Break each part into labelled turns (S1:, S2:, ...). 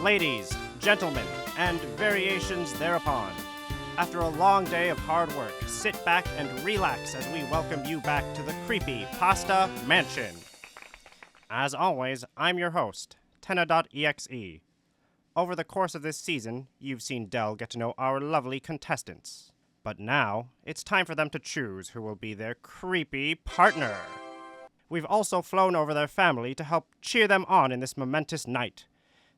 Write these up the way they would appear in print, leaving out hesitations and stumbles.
S1: ladies, gentlemen, and variations thereupon. After a long day of hard work, sit back and relax as we welcome you back to the Creepypasta Mansion. As always, I'm your host, Tenna.EXE. Over the course of this season, you've seen Del get to know our lovely contestants. But now, it's time for them to choose who will be their creepy partner. We've also flown over their family to help cheer them on in this momentous night.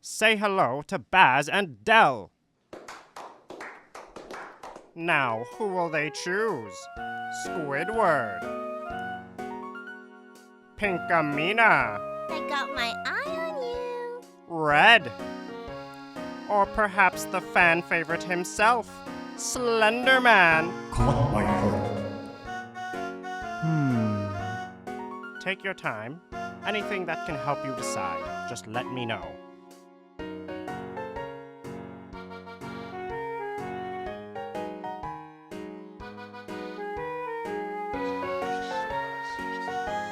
S1: Say hello to Baz and Del. Now, who will they choose? Squidward. Pinkamena.
S2: I got my eye on you.
S1: Red. Or perhaps the fan favorite himself, Slenderman.
S3: Caught my heart.
S1: Take your time. Anything that can help you decide, just let me know.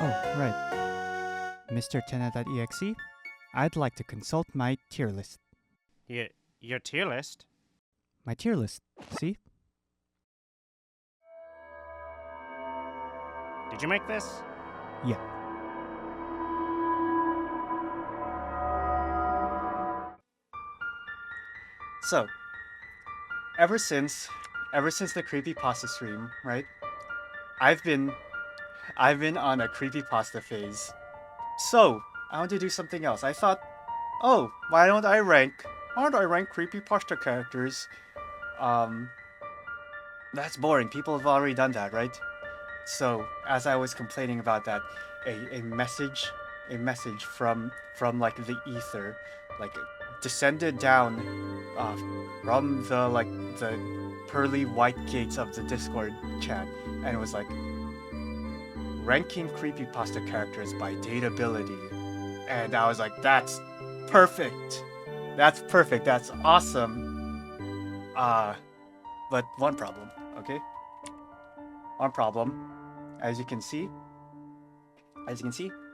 S4: Oh, right. Mr. Tenna.exe, I'd like to consult my tier list.
S1: Your tier list?
S4: My tier list, see?
S1: Did you make this?
S4: Yeah.
S3: So, ever since the Creepypasta stream, right? I've been on a Creepypasta phase. So, I want to do something else. I thought, oh, why don't I rank Creepypasta characters? That's boring. People have already done that, right? So, as I was complaining about that, a message from like the ether, like descended down from the pearly white gates of the Discord chat, and it was like ranking Creepypasta characters by dateability. And I was like, that's perfect. That's perfect. That's awesome. But one problem, okay? One problem. As you can see,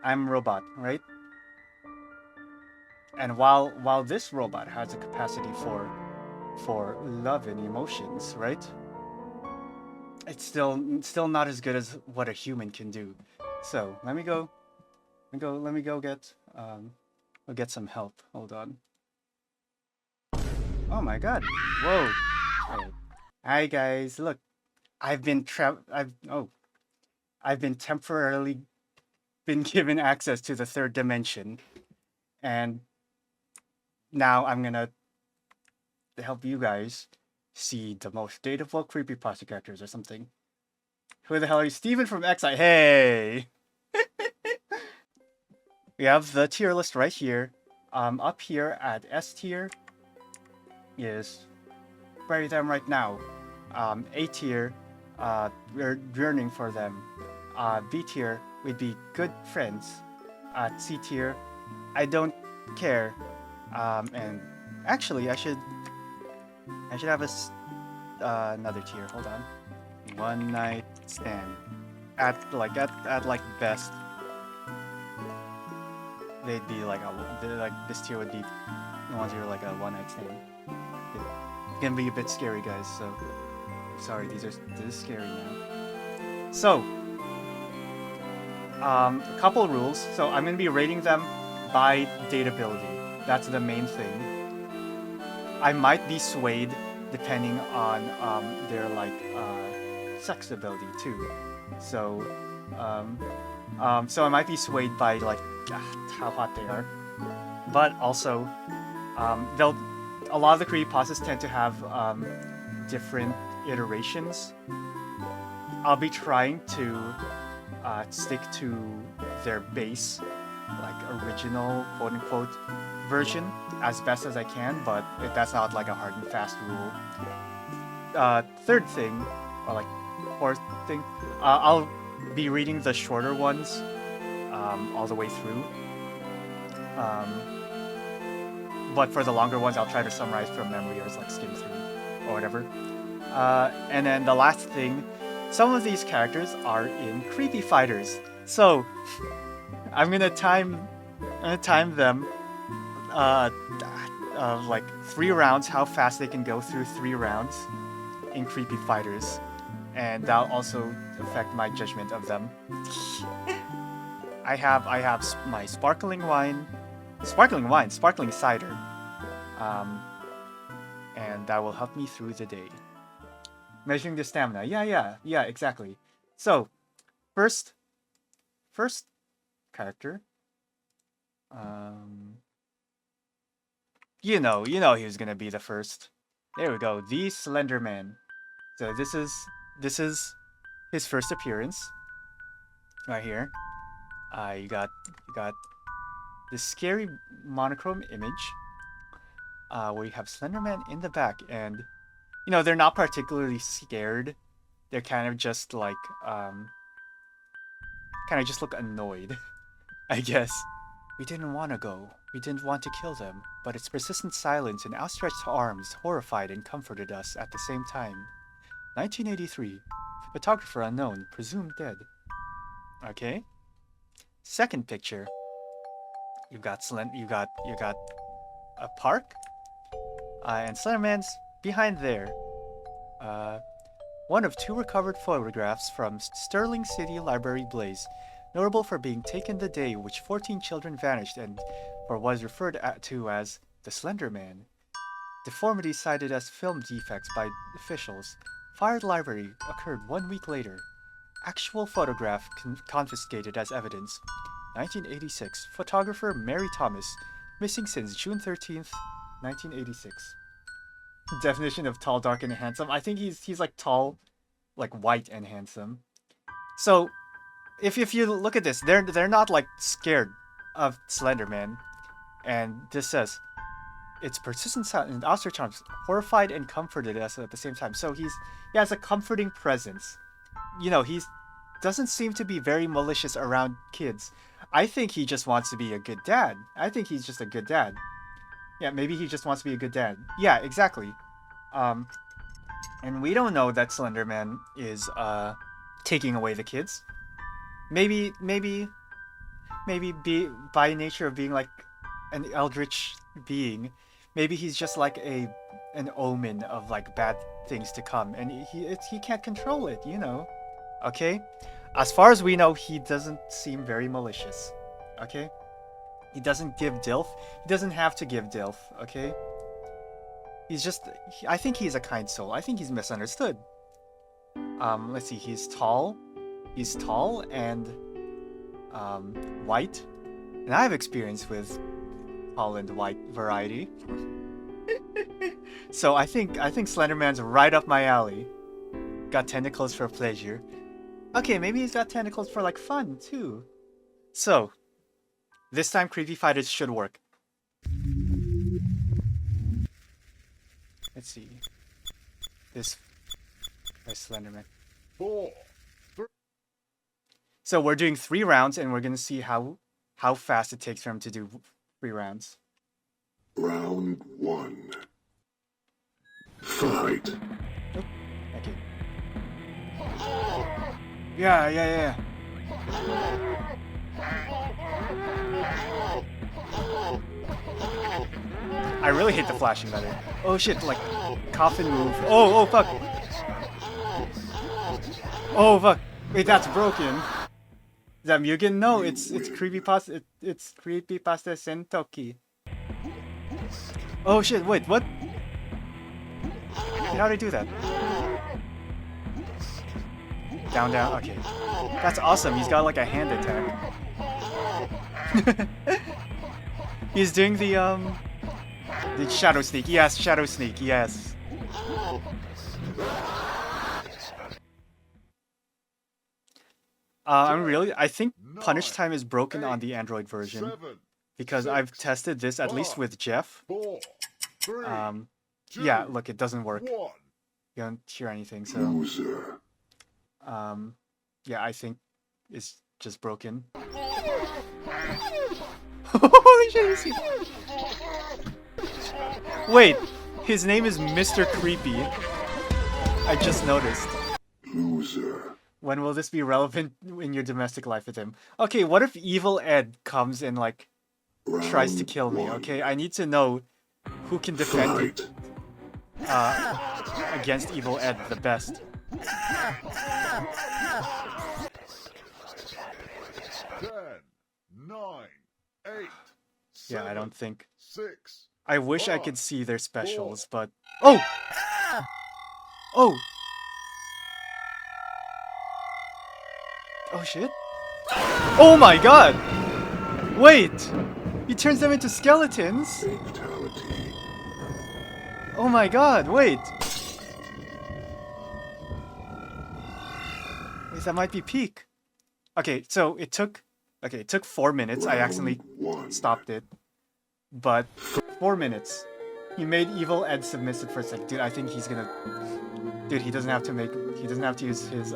S3: I'm a robot, right? And while this robot has a capacity for love and emotions, right? It's still not as good as what a human can do. So let me go get some help. Hold on. Oh my god. Whoa. Hey. Hi guys, look. I've been temporarily been given access to the third dimension, and now I'm gonna help you guys see the most dateable Creepypasta characters or something. Who the hell are you? Steven from XI. Hey! We have the tier list right here. Up here at S tier is bury them right now. A tier, we're yearning for them. B tier, we'd be good friends. C tier, I don't care. And actually, I should have another tier. Hold on. One night stand. At best, they'd be this tier would be the ones who are like a one night stand. It's gonna be a bit scary, guys. So sorry, this is scary now. So, a couple rules. So I'm gonna be rating them by dateability. That's the main thing. I might be swayed depending on their sex ability too. So so I might be swayed by how hot they are. But also, a lot of the Creepypastas tend to have different iterations. I'll be trying to stick to their base, original quote-unquote version as best as I can, but that's not a hard and fast rule. Third thing, or fourth thing, I'll be reading the shorter ones all the way through. But for the longer ones, I'll try to summarize from memory or skim through or whatever. And then the last thing, some of these characters are in Creepy Fighters, so I'm gonna time them like 3 rounds, how fast they can go through 3 rounds in Creepy Fighters, and that'll also affect my judgment of them. I have my sparkling cider, and that will help me through the day. Measuring the stamina, yeah, exactly. So, first character, you know he was gonna be the first. There we go, the Slenderman. So this is his first appearance, right here. You got this scary monochrome image, where you have Slenderman in the back, and they're not particularly scared. They're kind of just like just look annoyed, I guess. We didn't want to go. We didn't want to kill them, but its persistent silence and outstretched arms horrified and comforted us at the same time. 1983. Photographer unknown, presumed dead. Okay. Second picture. You got a park, and Slenderman's behind there. One of 2 recovered photographs from Sterling City Library Blaze, notable for being taken the day which 14 children vanished and for what is referred to as the Slenderman. Deformity cited as film defects by officials. Fired library occurred 1 week later. Actual photograph confiscated as evidence. 1986. Photographer Mary Thomas, missing since June 13th, 1986. Definition of tall, dark, and handsome. I think he's like tall, like white and handsome. So, if you look at this, they're not like scared of Slenderman, and this says it's persistent sound and outstretched arms, horrified and comforted us at the same time. So he has a comforting presence. He doesn't seem to be very malicious around kids. I think he just wants to be a good dad. I think he's just a good dad. Yeah, maybe he just wants to be a good dad. Yeah, exactly. And we don't know that Slenderman is taking away the kids. Maybe by nature of being like an eldritch being, maybe he's just like an omen of like bad things to come, and he can't control it, Okay? As far as we know, he doesn't seem very malicious. Okay? He doesn't give Dilf. He doesn't have to give Dilf, okay? I think he's a kind soul. I think he's misunderstood. Let's see, he's tall. He's tall and white. And I have experience with tall and white variety. So I think Slenderman's right up my alley. Got tentacles for pleasure. Okay, maybe he's got tentacles for like fun too. So, this time Creepy Fighters should work. Let's see. This Slenderman.
S5: 4, 3.
S3: So we're doing 3 rounds, and we're gonna see how fast it takes for him to do 3 rounds.
S5: Round 1. Fight.
S3: Oh, okay. Yeah. I really hate the flashing better. Oh shit, like coffin move. Oh fuck. Oh fuck. Wait, that's broken. Is that Mugen? No, it's Creepypasta. It's Creepypasta Sentoki. Oh shit, wait, what? How did I do that? Down, okay. That's awesome, he's got like a hand attack. He's doing the Shadow Sneak. Yes, Shadow Sneak, yes. I think Punish Time is broken on the Android version. Because I've tested this, at least with Jeff.
S5: 4, 3,
S3: yeah, look, it doesn't work.
S5: 1.
S3: You don't hear anything, so...
S5: Loser.
S3: Yeah, I think it's just broken. Holy shit, wait, his name is Mr. Creepy. I just noticed.
S5: Loser.
S3: When will this be relevant in your domestic life with him? Okay, what if Evil Ed comes and, like, tries to kill me, okay? I need to know who can defend
S5: Fight.
S3: against Evil Ed the best.
S5: 10, 9, 8.
S3: Yeah, I don't think.
S5: 6.
S3: I wish I could see their specials, but oh, oh, oh shit! Oh my god! Wait, he turns them into skeletons.
S5: Fatality.
S3: Oh my god! Wait. Wait, that might be peak. Okay, so it took 4 minutes. I accidentally stopped it. But 4 minutes. He made Evil Ed submissive for a second. Dude, I think he's gonna. Dude, he doesn't have to use his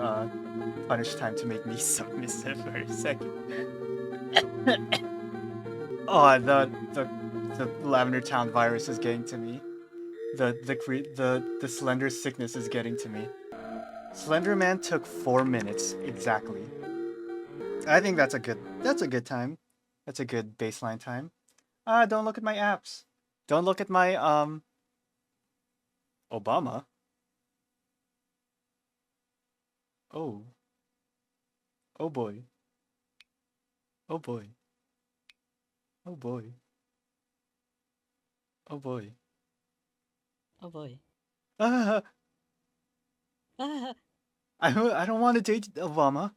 S3: punish time to make me submissive for a second. Oh, the Lavender Town virus is getting to me. The Slender sickness is getting to me. Slenderman took 4 minutes exactly. I think that's a good time. That's a good baseline time. Don't look at my apps. Don't look at my Obama. Oh. Oh boy. Oh boy. Oh boy. Oh boy.
S6: Oh boy.
S3: Ah,
S6: Ah,
S3: I don't want to date Obama.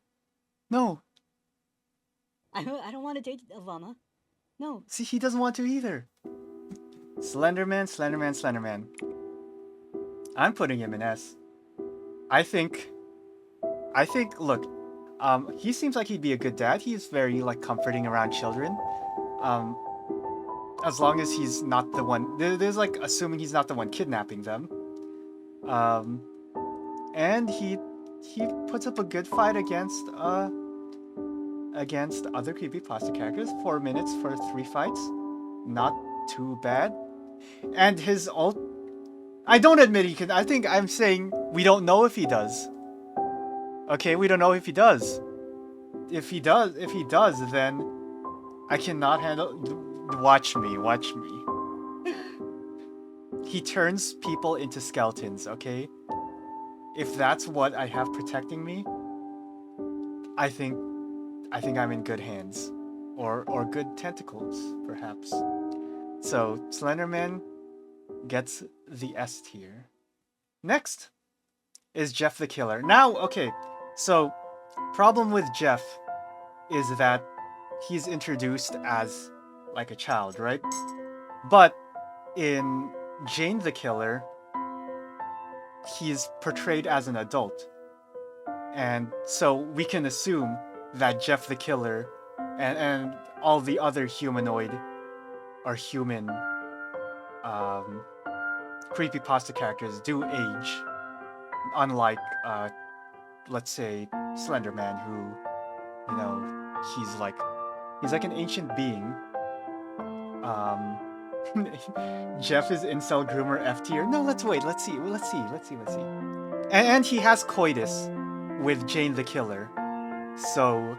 S3: No.
S6: I don't want to date Ivana. No.
S3: See, he doesn't want to either. Slenderman, Slenderman, Slenderman. I'm putting him in S. I think, look, he seems like he'd be a good dad. He's very, like, comforting around children. As long as he's not the one, there's, like, assuming he's not the one kidnapping them. And he puts up a good fight against other Creepypasta characters. 4 minutes for 3 fights. Not too bad. And his ult... I don't admit he can... I think I'm saying we don't know if he does. Okay, we don't know if he does. If he does, then I cannot handle... Watch me. He turns people into skeletons, okay? If that's what I have protecting me, I think I'm in good hands. Or good tentacles, perhaps. So, Slenderman gets the S tier. Next is Jeff the Killer. Now, okay, so, problem with Jeff is that he's introduced as, like, a child, right? But in Jane the Killer, he's portrayed as an adult. And so we can assume that Jeff the Killer and all the other humanoid or human Creepypasta characters do age. Unlike, let's say, Slenderman, who, you know, he's like an ancient being. Jeff is incel groomer F tier. No, let's wait. Let's see. And he has coitus with Jane the Killer. So,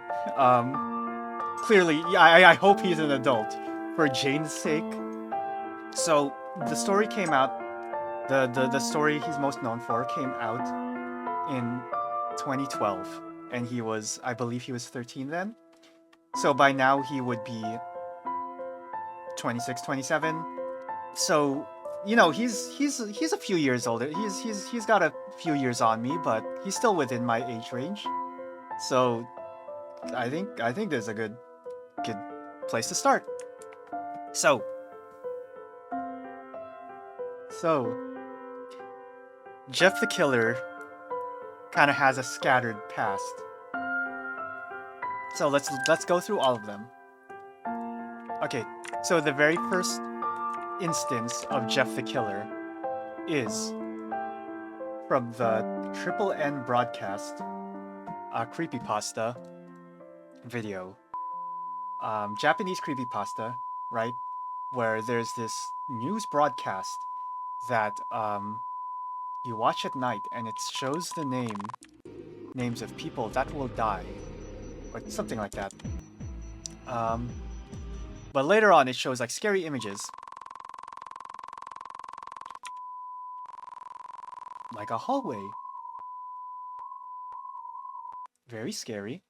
S3: clearly, I hope he's an adult for Jane's sake. So, the story came out. The story he's most known for came out in 2012, and I believe he was 13 then. So by now he would be 26, 27. So, you know, he's a few years older. He's got a few years on me, but he's still within my age range. So, I think there's a good place to start. So, Jeff the Killer kind of has a scattered past. So let's go through all of them. Okay, so the very first instance of Jeff the Killer is from the Triple N broadcast Creepypasta video. Japanese Creepypasta, right? Where there's this news broadcast that you watch at night, and it shows the names of people that will die, or something like that. But later on, it shows like scary images. like a hallway. Very scary.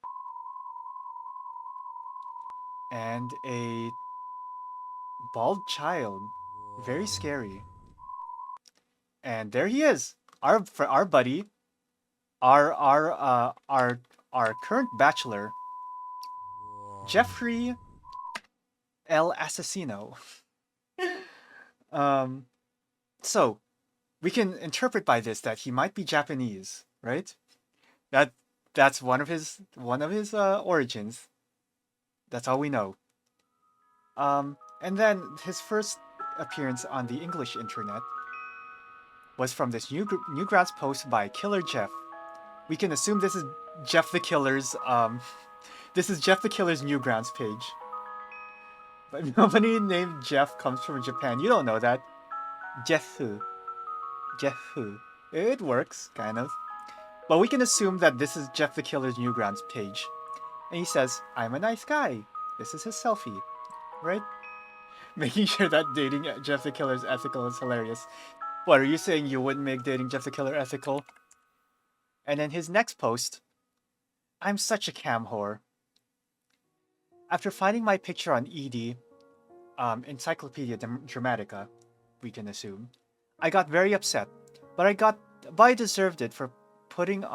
S3: And a bald child. Very scary. And there he is. Our buddy, our current bachelor, Jeffrey El Assassino. So we can interpret by this that he might be Japanese, right? That's one of his origins. That's all we know. And then his first appearance on the English internet was from this Newgrounds post by Killer Jeff. We can assume this is Jeff the Killer's this is Jeff the Killer's Newgrounds page. But nobody named Jeff comes from Japan. You don't know that. Jeff who? It works, kind of. But we can assume that this is Jeff the Killer's Newgrounds page. And he says, I'm a nice guy. This is his selfie. Right? Making sure that dating Jeff the Killer is ethical is hilarious. What, are you saying you wouldn't make dating Jeff the Killer ethical? And then his next post, I'm such a cam whore. After finding my picture on ED, Encyclopedia Dramatica, we can assume, I got very upset, but I deserved it for putting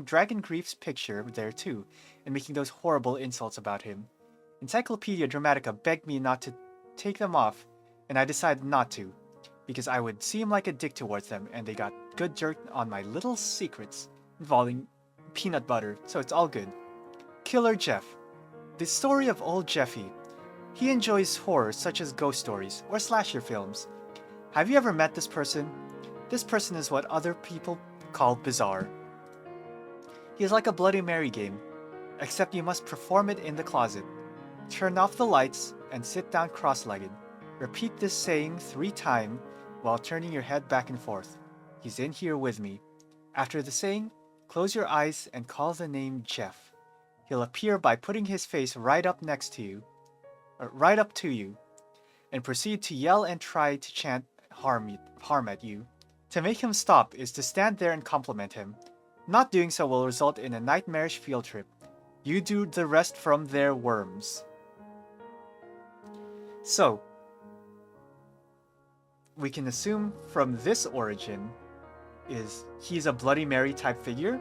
S3: Dragon Grief's picture there too, and making those horrible insults about him. Encyclopedia Dramatica begged me not to take them off, and I decided not to, because I would seem like a dick towards them, and they got good dirt on my little secrets involving peanut butter, so it's all good. Killer Jeff. The story of old Jeffy. He enjoys horror such as ghost stories or slasher films. Have you ever met this person? This person is what other people call bizarre. He is like a Bloody Mary game, except you must perform it in the closet. Turn off the lights and sit down cross-legged. Repeat this saying 3 times while turning your head back and forth. He's in here with me. After the saying, close your eyes and call the name Jeff. He'll appear by putting his face right up next to you, or right up to you, and proceed to yell and try to chant harm at you. To make him stop is to stand there and compliment him. Not doing so will result in a nightmarish field trip. You do the rest from there, worms. So, we can assume from this origin is he's a Bloody Mary type figure,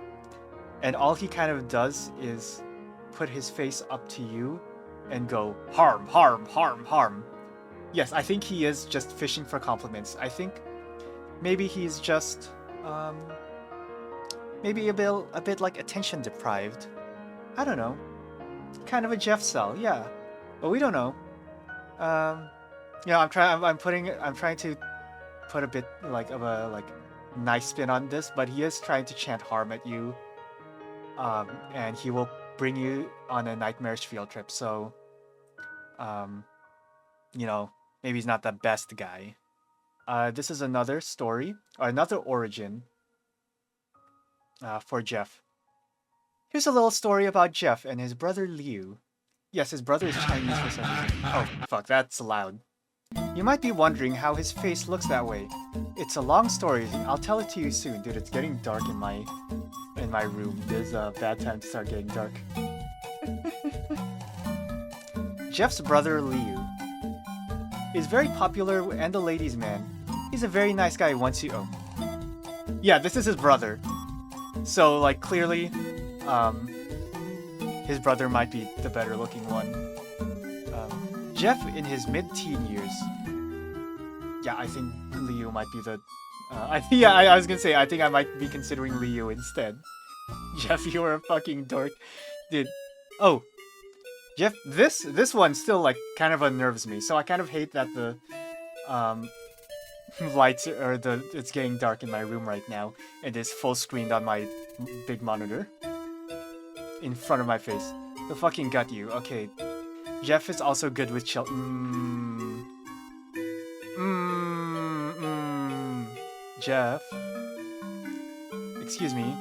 S3: and all he kind of does is put his face up to you and go harm, harm, harm, harm. Yes, I think he is just fishing for compliments. I think maybe he's just maybe a bit like attention deprived. I don't know. Kind of a Jeff cell, yeah. But we don't know. Yeah, I'm trying to put a bit like of a nice spin on this, but he is trying to chant harm at you. And he will bring you on a nightmarish field trip. So, you know, maybe he's not the best guy. This is another story, or another origin for Jeff. Here's a little story about Jeff and his brother Liu. Yes, his brother is Chinese for some reason. Oh, fuck, that's loud. You might be wondering how his face looks that way. It's a long story. I'll tell it to you soon. Dude, it's getting dark in my room. There's a bad time to start getting dark. Jeff's brother Liu is very popular and a ladies' man. He's a very nice guy once you... Oh. Yeah, this is his brother. So, like, clearly, his brother might be the better looking one. Jeff in his mid-teen years. Yeah, I think Liu might be the... I was gonna say, I think I might be considering Liu instead. Jeff, you are a fucking dork. Dude. Oh. Jeff, this one still, like, kind of unnerves me. So I kind of hate that the, lights, or it's getting dark in my room right now. It is full screened on my big monitor. In front of my face. The fucking gut you. Okay. Jeff is also good with Jeff. Excuse me.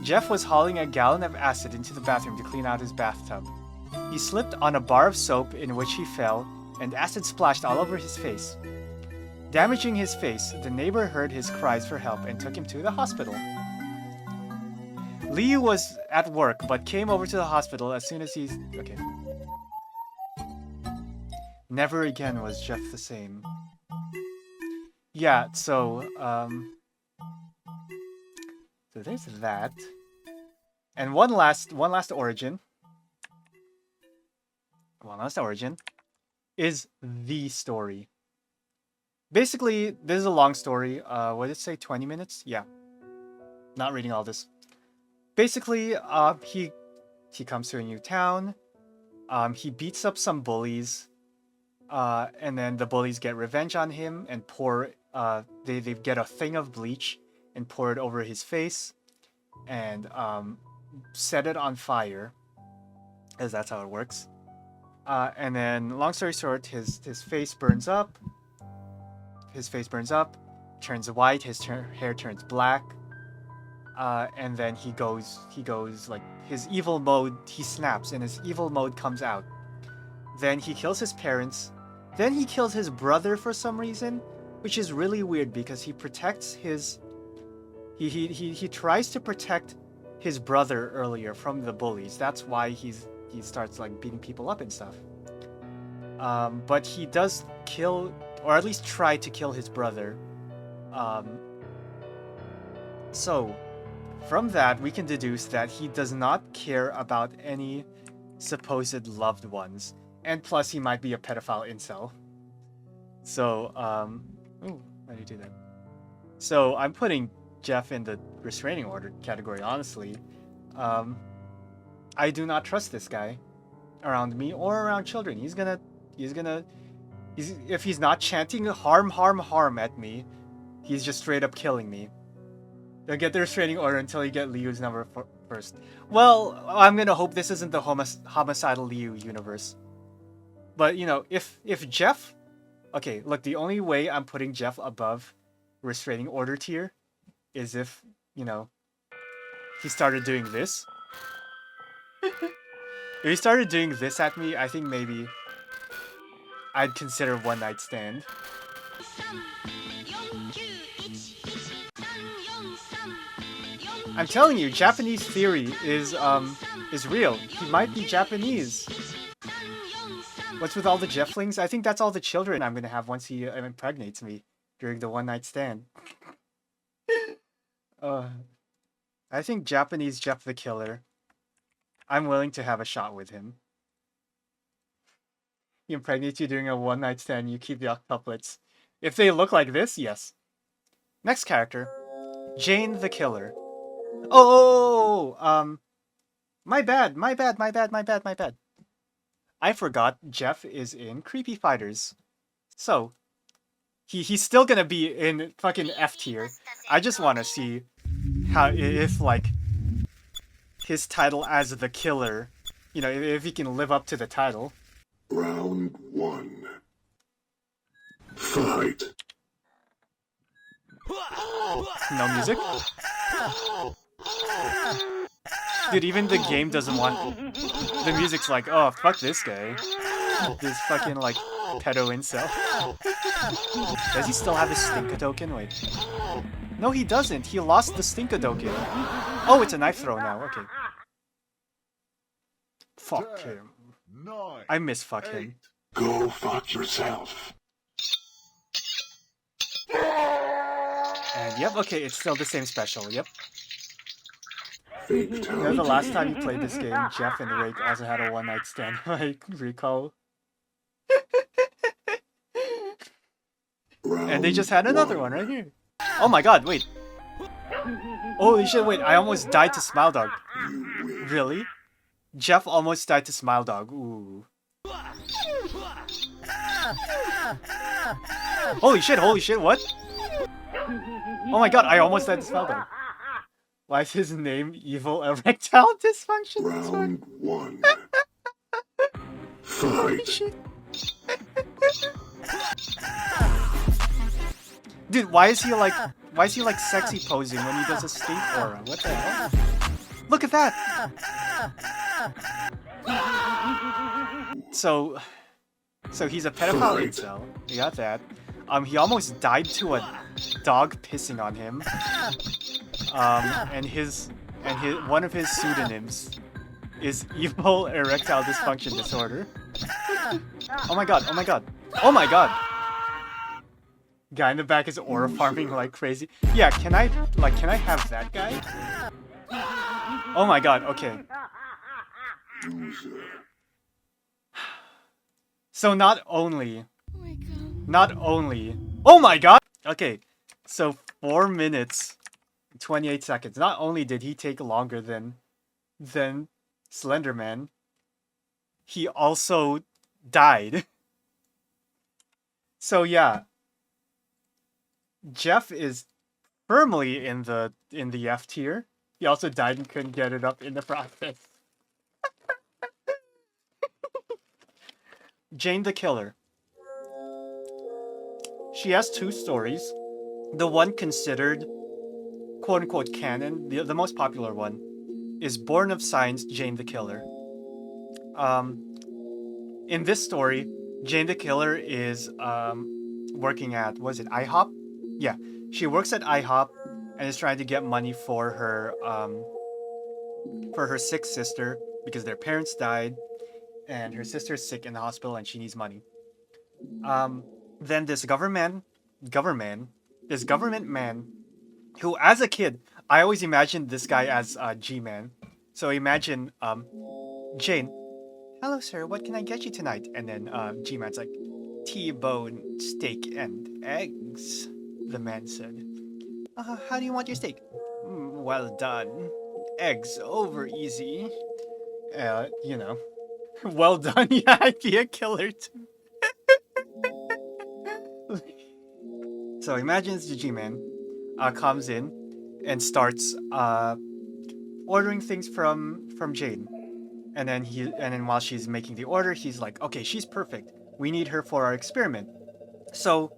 S3: Jeff was hauling a gallon of acid into the bathroom to clean out his bathtub. He slipped on a bar of soap in which he fell, and acid splashed all over his face. Damaging his face, the neighbor heard his cries for help and took him to the hospital. Liu was at work, but came over to the hospital as soon as he's... Okay. Never again was Jeff the same. Yeah, so there's that. And one last origin. One last origin is the story. Basically, this is a long story. What did it say? 20 minutes? Yeah. Not reading all this. Basically, he comes to a new town. He beats up some bullies. And then the bullies get revenge on him and pour... they get a thing of bleach and pour it over his face. And set it on fire. As that's how it works. And then, long story short, his face burns up. His face burns up, turns white, his hair turns black, and then he goes like, his evil mode, he snaps and his evil mode comes out. Then he kills his parents, then he kills his brother for some reason, which is really weird because he protects his... He tries to protect his brother earlier from the bullies. That's why he starts like beating people up and stuff. But he does kill... or at least try to kill his brother. So, from that, we can deduce that he does not care about any supposed loved ones. And plus, he might be a pedophile incel. So, ooh, why do you do that? So, I'm putting Jeff in the restraining order category, honestly. I do not trust this guy around me or around children. If he's not chanting harm, harm, harm at me, he's just straight up killing me. Don't get the restraining order until you get Liu's number first. Well, I'm gonna hope this isn't the homicidal Liu universe. But, you know, if Jeff... Okay, look, the only way I'm putting Jeff above restraining order tier is if, you know, he started doing this. If he started doing this at me, I think maybe... I'd consider one night stand. I'm telling you, Japanese theory is real. He might be Japanese. What's with all the Jefflings? I think that's all the children I'm gonna have once he impregnates me during the one night stand. I think Japanese Jeff the Killer. I'm willing to have a shot with him. He impregnates you during a one-night stand, you keep the octuplets. If they look like this, yes. Next character. Jane the Killer. My bad. I forgot Jeff is in Creepy Fighters. So, he's still gonna be in fucking F tier. I just want to see if, like, his title as the Killer, you know, if he can live up to the title.
S5: Round 1. Fight.
S3: No music? Dude, even the game doesn't want... The music's like, oh, fuck this guy. This fucking, like, pedo incel. Does he still have his Stinkadoken? Wait. No, he doesn't. He lost the Stinkadoken. Oh, it's a knife throw now. Okay. Fuck him.
S5: 9,
S3: I miss fuck him.
S5: Go fuck yourself.
S3: And yep, okay, it's still the same special, yep.
S5: Fatality.
S3: You know, the last time you played this game, Jeff and Rake also had a one-night stand, I recall. And they just had another one right here. Oh my god, wait. Holy shit, wait, I almost died to Smile.dog. Really? Jeff almost died to Smile.dog. Ooh. Holy shit, what? Oh my god, I almost died to Smile.dog. Why is his name Evil Erectile Dysfunction?
S5: Round 1.
S3: Holy
S5: Fight.
S3: shit. Dude, why is he like sexy posing when he does a stink aura? What the hell? Look at that! So he's a pedophile incel. We got that. He almost died to a dog pissing on him. And one of his pseudonyms is evil erectile dysfunction disorder. Oh my god, oh my god, oh my god! Guy in the back is aura farming like crazy. Yeah, can I have that guy? Oh my god, okay. So not only, oh my god! Okay, so 4 minutes, 28 seconds. Not only did he take longer than Slenderman, he also died. So yeah, Jeff is firmly in the F tier. He also died and couldn't get it up in the process. Jane the Killer. She has 2 stories. The one considered quote-unquote canon, the most popular one, is Born of Science, Jane the Killer. In this story, Jane the Killer is working at, what is it, IHOP? Yeah, she works at IHOP and is trying to get money for her sick sister because their parents died and her sister's sick in the hospital and she needs money. Then this government man, who as a kid, I always imagined this guy as G-Man. So imagine, Jane, hello sir, what can I get you tonight? And then G-Man's like, T-bone steak and eggs, the man said. How do you want your steak? Well done. Eggs over easy. You know. Well done, yeah, I'd be a killer too. So imagine the G-Man comes in and starts ordering things from Jane. And then while she's making the order, he's like, okay, she's perfect. We need her for our experiment. So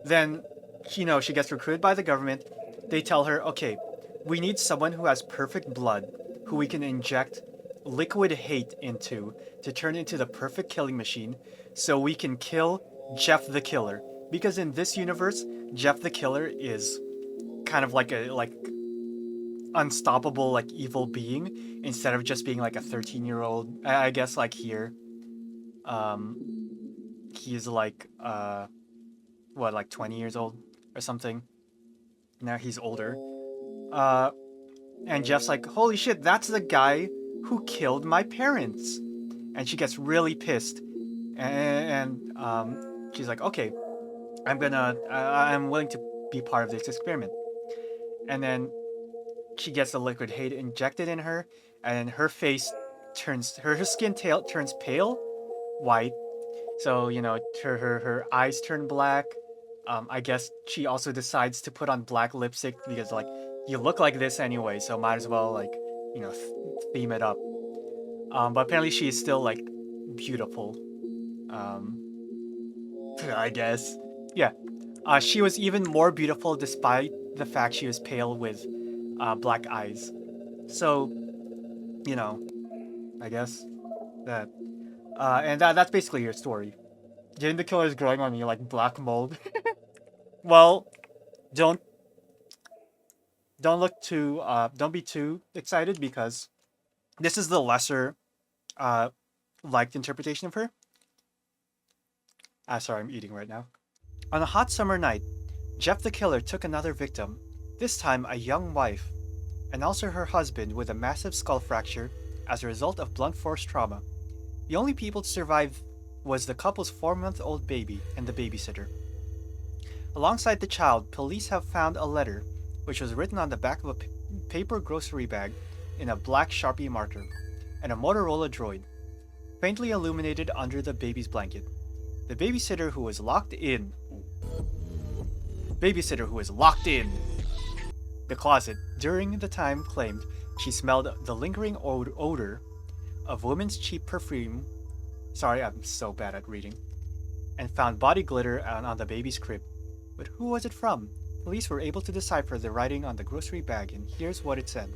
S3: then, she gets recruited by the government. They tell her, okay, we need someone who has perfect blood, who we can inject liquid hate into to turn into the perfect killing machine so we can kill Jeff the Killer. Because in this universe, Jeff the Killer is kind of like unstoppable, like evil being instead of just being like a 13-year-old. I guess like here, he's like like 20 years old or something. Now he's older. And Jeff's like, holy shit, that's the guy who killed my parents. And she gets really pissed. And she's like, okay, I'm willing to be part of this experiment. And then she gets the liquid hate injected in her, and her face turns, her skin turns pale, white. So, her eyes turn black. I guess she also decides to put on black lipstick because, like, you look like this anyway, so might as well, like, theme it up. But apparently she is still, like, beautiful. I guess. Yeah. She was even more beautiful despite the fact she was pale with black eyes. So, I guess that. And that's basically your story. Jane the Killer is growing on you like black mold. Well, don't be too excited because this is the lesser liked interpretation of her. Sorry, I'm eating right now. On a hot summer night, Jeff the Killer took another victim, this time a young wife, and also her husband with a massive skull fracture as a result of blunt force trauma. The only people to survive was the couple's 4-month-old baby and the babysitter. Alongside the child, police have found a letter, which was written on the back of a paper grocery bag in a black Sharpie marker, and a Motorola droid, faintly illuminated under the baby's blanket. The babysitter who was locked in the closet during the time claimed she smelled the lingering odor of women's cheap perfume. Sorry, I'm so bad at reading. And found body glitter on the baby's crib. But who was it from? Police were able to decipher the writing on the grocery bag, and here's what it said.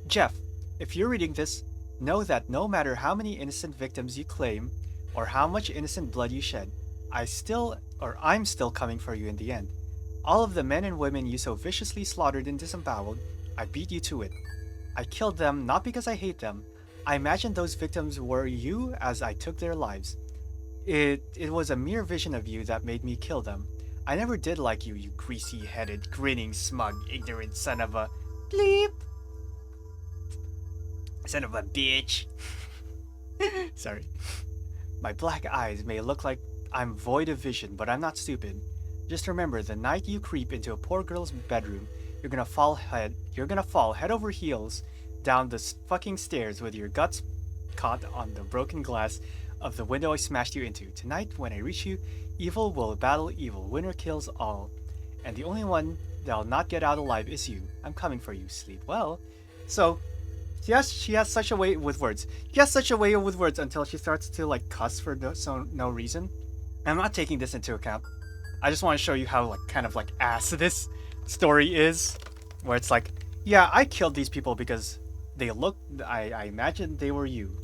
S3: Jeff, if you're reading this, know that no matter how many innocent victims you claim, or how much innocent blood you shed, I'm still coming for you in the end. All of the men and women you so viciously slaughtered and disemboweled, I beat you to it. I killed them not because I hate them. I imagined those victims were you as I took their lives. It was a mere vision of you that made me kill them. I never did like you, you greasy-headed, grinning, smug, ignorant son of a... bleep! Son of a bitch. Sorry. My black eyes may look like I'm void of vision, but I'm not stupid. Just remember, the night you creep into a poor girl's bedroom, you're gonna fall head over heels down the fucking stairs with your guts caught on the broken glass of the window I smashed you into. Tonight, when I reach you, evil will battle evil. Winner kills all. And the only one that'll not get out alive is you. I'm coming for you. Sleep well. So, yes, she has such a way with words. She has such a way with words until she starts to like cuss for no reason. I'm not taking this into account. I just want to show you how like kind of like ass this story is. Where it's like, yeah, I killed these people because they looked, I imagined they were you.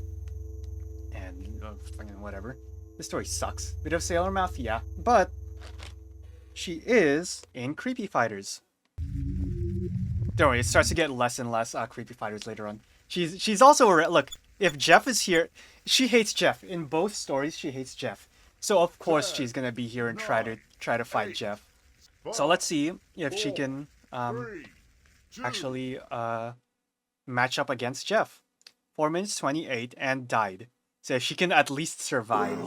S3: And fucking whatever. This story sucks. Bit of Sailor Mouth, yeah. But she is in Creepy Fighters. Don't worry, it starts to get less and less Creepy Fighters later on. She's also a look. If Jeff is here, she hates Jeff in both stories. She hates Jeff, so of course she's gonna be here and try to fight Jeff. So let's see if she can actually match up against Jeff. 4 minutes 28 and died. So if she can at least survive,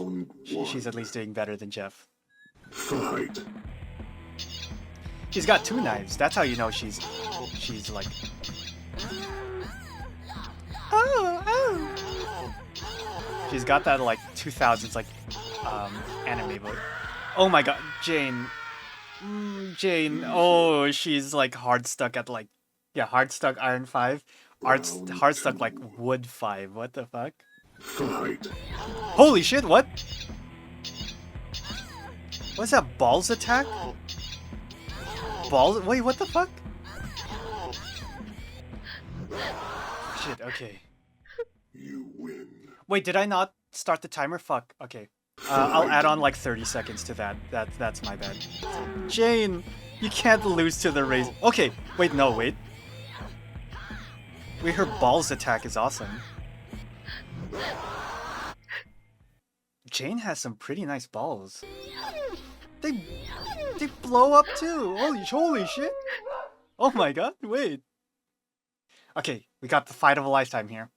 S3: she's at least doing better than Jeff.
S5: Fight.
S3: She's got 2 knives. That's how you know she's like. Oh. She's got that like 2000s like anime book. Oh my god, Jane. Jane. Oh, she's like hard stuck at like hard stuck Iron 5. Hard stuck like Wood 5. What the fuck?
S5: Fight.
S3: Holy shit! What? What's that? Balls attack? Balls? Wait, what the fuck? Shit, okay.
S5: You win.
S3: Wait, did I not start the timer? Fuck, okay. I'll add on like 30 seconds to that. That's my bad. Jane, you can't lose to the race. Okay, wait, no, wait. Wait, her balls attack is awesome. Jane has some pretty nice balls. They blow up too. Holy shit. Oh my god, wait. Okay, we got the fight of a lifetime here.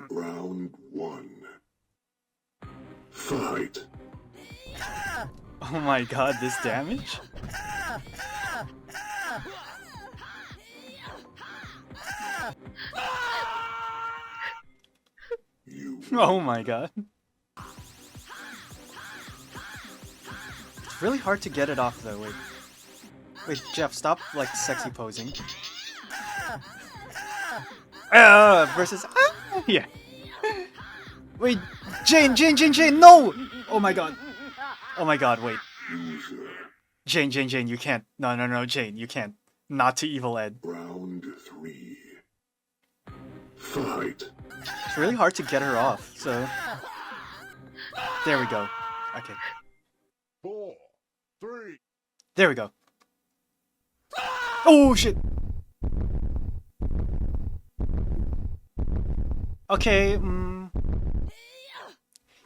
S5: Round 1. Fight.
S3: Oh my god, this damage? Oh my god. It's really hard to get it off though, wait, Jeff, stop like sexy posing. Versus yeah. Wait, Jane, no! Oh my god, wait. Jane, you can't. No, Jane, you can't. Not to Evil Ed.
S5: Round 3. Fight.
S3: It's really hard to get her off, so... There we go. Okay.
S5: 4, 3.
S3: There we go. Oh, shit! Okay,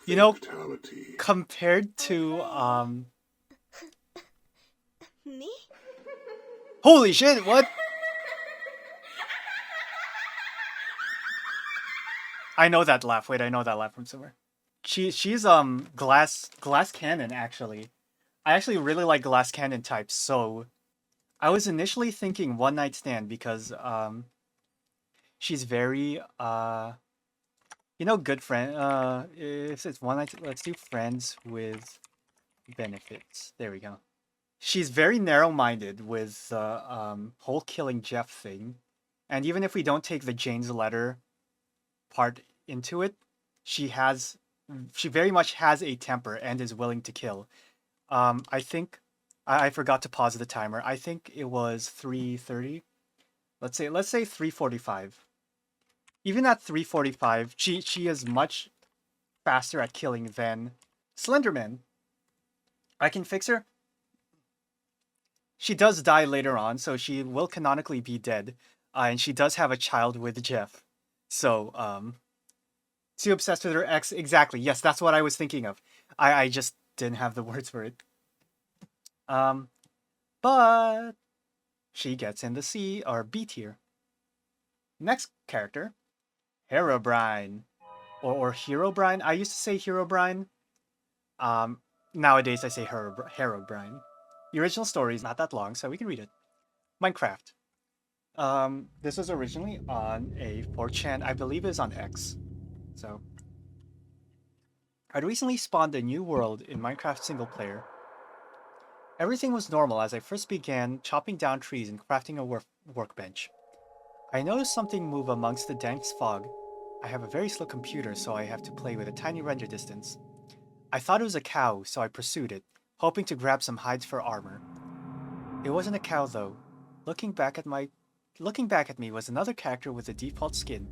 S3: you know,
S5: Fatality.
S3: compared to,
S2: Me?
S3: Holy shit, what? I know that laugh. Wait, I know that laugh from somewhere. She's glass cannon actually. I actually really like glass cannon types, so I was initially thinking one night stand because she's very good friend. If it's one night, let's do friends with benefits. There we go. She's very narrow-minded with the whole killing Jeff thing, and even if we don't take the Jane's letter part into it, she very much has a temper and is willing to kill. I think I forgot to pause the timer. I think it was 3:30. Let's say 3:45. Even at 3:45, she is much faster at killing than Slenderman. I can fix her. She does die later on, so she will canonically be dead. And she does have a child with Jeff. So, too obsessed with her ex. Exactly. Yes, that's what I was thinking of. I just didn't have the words for it. But she gets in the C or B tier. Next character, Herobrine. Or Herobrine. I used to say Herobrine. Nowadays I say Herobrine. The original story is not that long, so we can read it. Minecraft. This was originally on a 4chan, I believe it is on X. So, I'd recently spawned a new world in Minecraft single player. Everything was normal as I first began chopping down trees and crafting a workbench. I noticed something move amongst the dense fog. I have a very slow computer, so I have to play with a tiny render distance. I thought it was a cow, so I pursued it, hoping to grab some hides for armor. It wasn't a cow though. Looking back at me was another character with a default skin,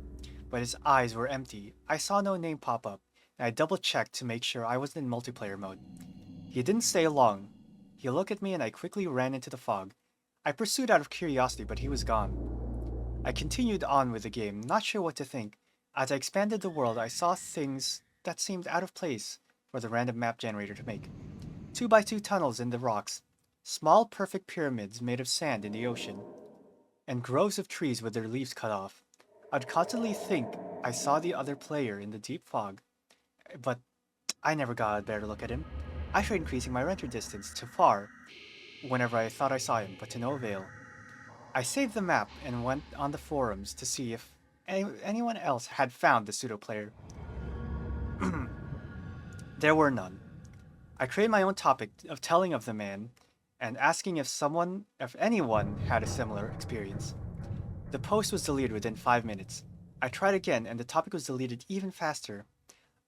S3: but his eyes were empty. I saw no name pop up, and I double-checked to make sure I wasn't in multiplayer mode. He didn't stay long. He looked at me and I quickly ran into the fog. I pursued out of curiosity, but he was gone. I continued on with the game, not sure what to think. As I expanded the world, I saw things that seemed out of place for the random map generator to make. 2x2 tunnels in the rocks, small perfect pyramids made of sand in the ocean, and groves of trees with their leaves cut off. I'd constantly think I saw the other player in the deep fog, but I never got a better look at him. I tried increasing my render distance to far whenever I thought I saw him, but to no avail. I saved the map and went on the forums to see if anyone else had found the pseudo player. There were none. I created my own topic of telling of the man and asking if anyone had a similar experience. The post was deleted within 5 minutes. I tried again and the topic was deleted even faster.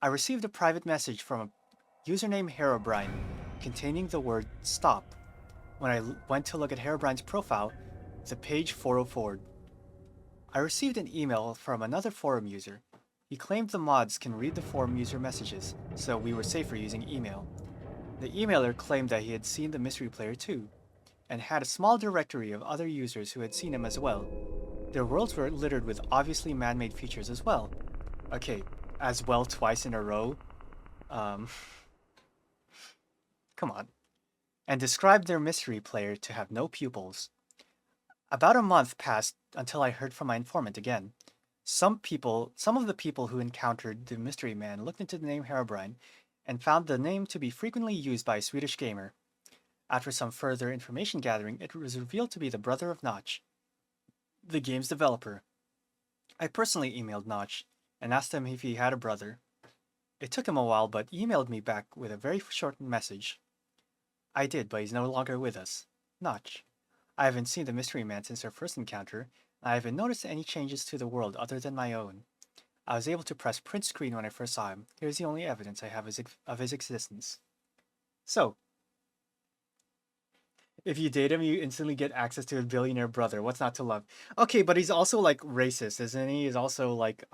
S3: I received a private message from a username Herobrine containing the word stop. When I went to look at Herobrine's profile, the page 404'd. I received an email from another forum user. He claimed the mods can read the forum user messages, so we were safer using email. The emailer claimed that he had seen the mystery player too, and had a small directory of other users who had seen him as well. Their worlds were littered with obviously man-made features as well. Okay, as well twice in a row. Come on. And described their mystery player to have no pupils. About a month passed until I heard from my informant again. Some of the people who encountered the mystery man looked into the name Herobrine and found the name to be frequently used by a Swedish gamer. After some further information gathering, it was revealed to be the brother of Notch, the game's developer. I personally emailed Notch and asked him if he had a brother. It took him a while, but he emailed me back with a very short message. I did, but he's no longer with us. Notch. I haven't seen the mystery man since our first encounter, and I haven't noticed any changes to the world other than my own. I was able to press print screen when I first saw him. Here's the only evidence I have of his existence. So, if you date him, you instantly get access to his billionaire brother. What's not to love? Okay, but he's also like racist, isn't he? He's also like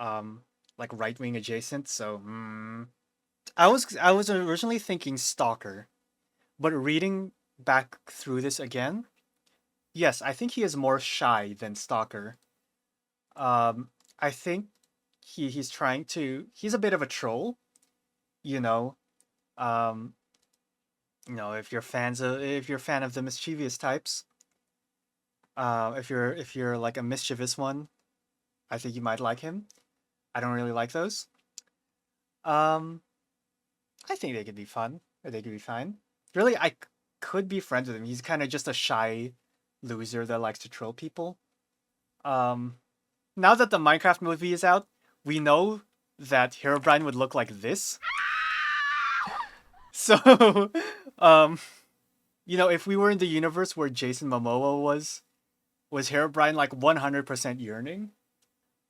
S3: right-wing adjacent. So, I was originally thinking stalker, but reading back through this again, yes, I think he is more shy than stalker. I think he's he's a bit of a troll, you know. If you're a fan of the mischievous types, if you're like a mischievous one, I think you might like him. I don't really like those. I think they could be fun. Or they could be fine. Really, I could be friends with him. He's kind of just a shy loser that likes to troll people. Now that the Minecraft movie is out, we know that Herobrine would look like this. So, if we were in the universe where Jason Momoa was Herobrine like 100% yearning?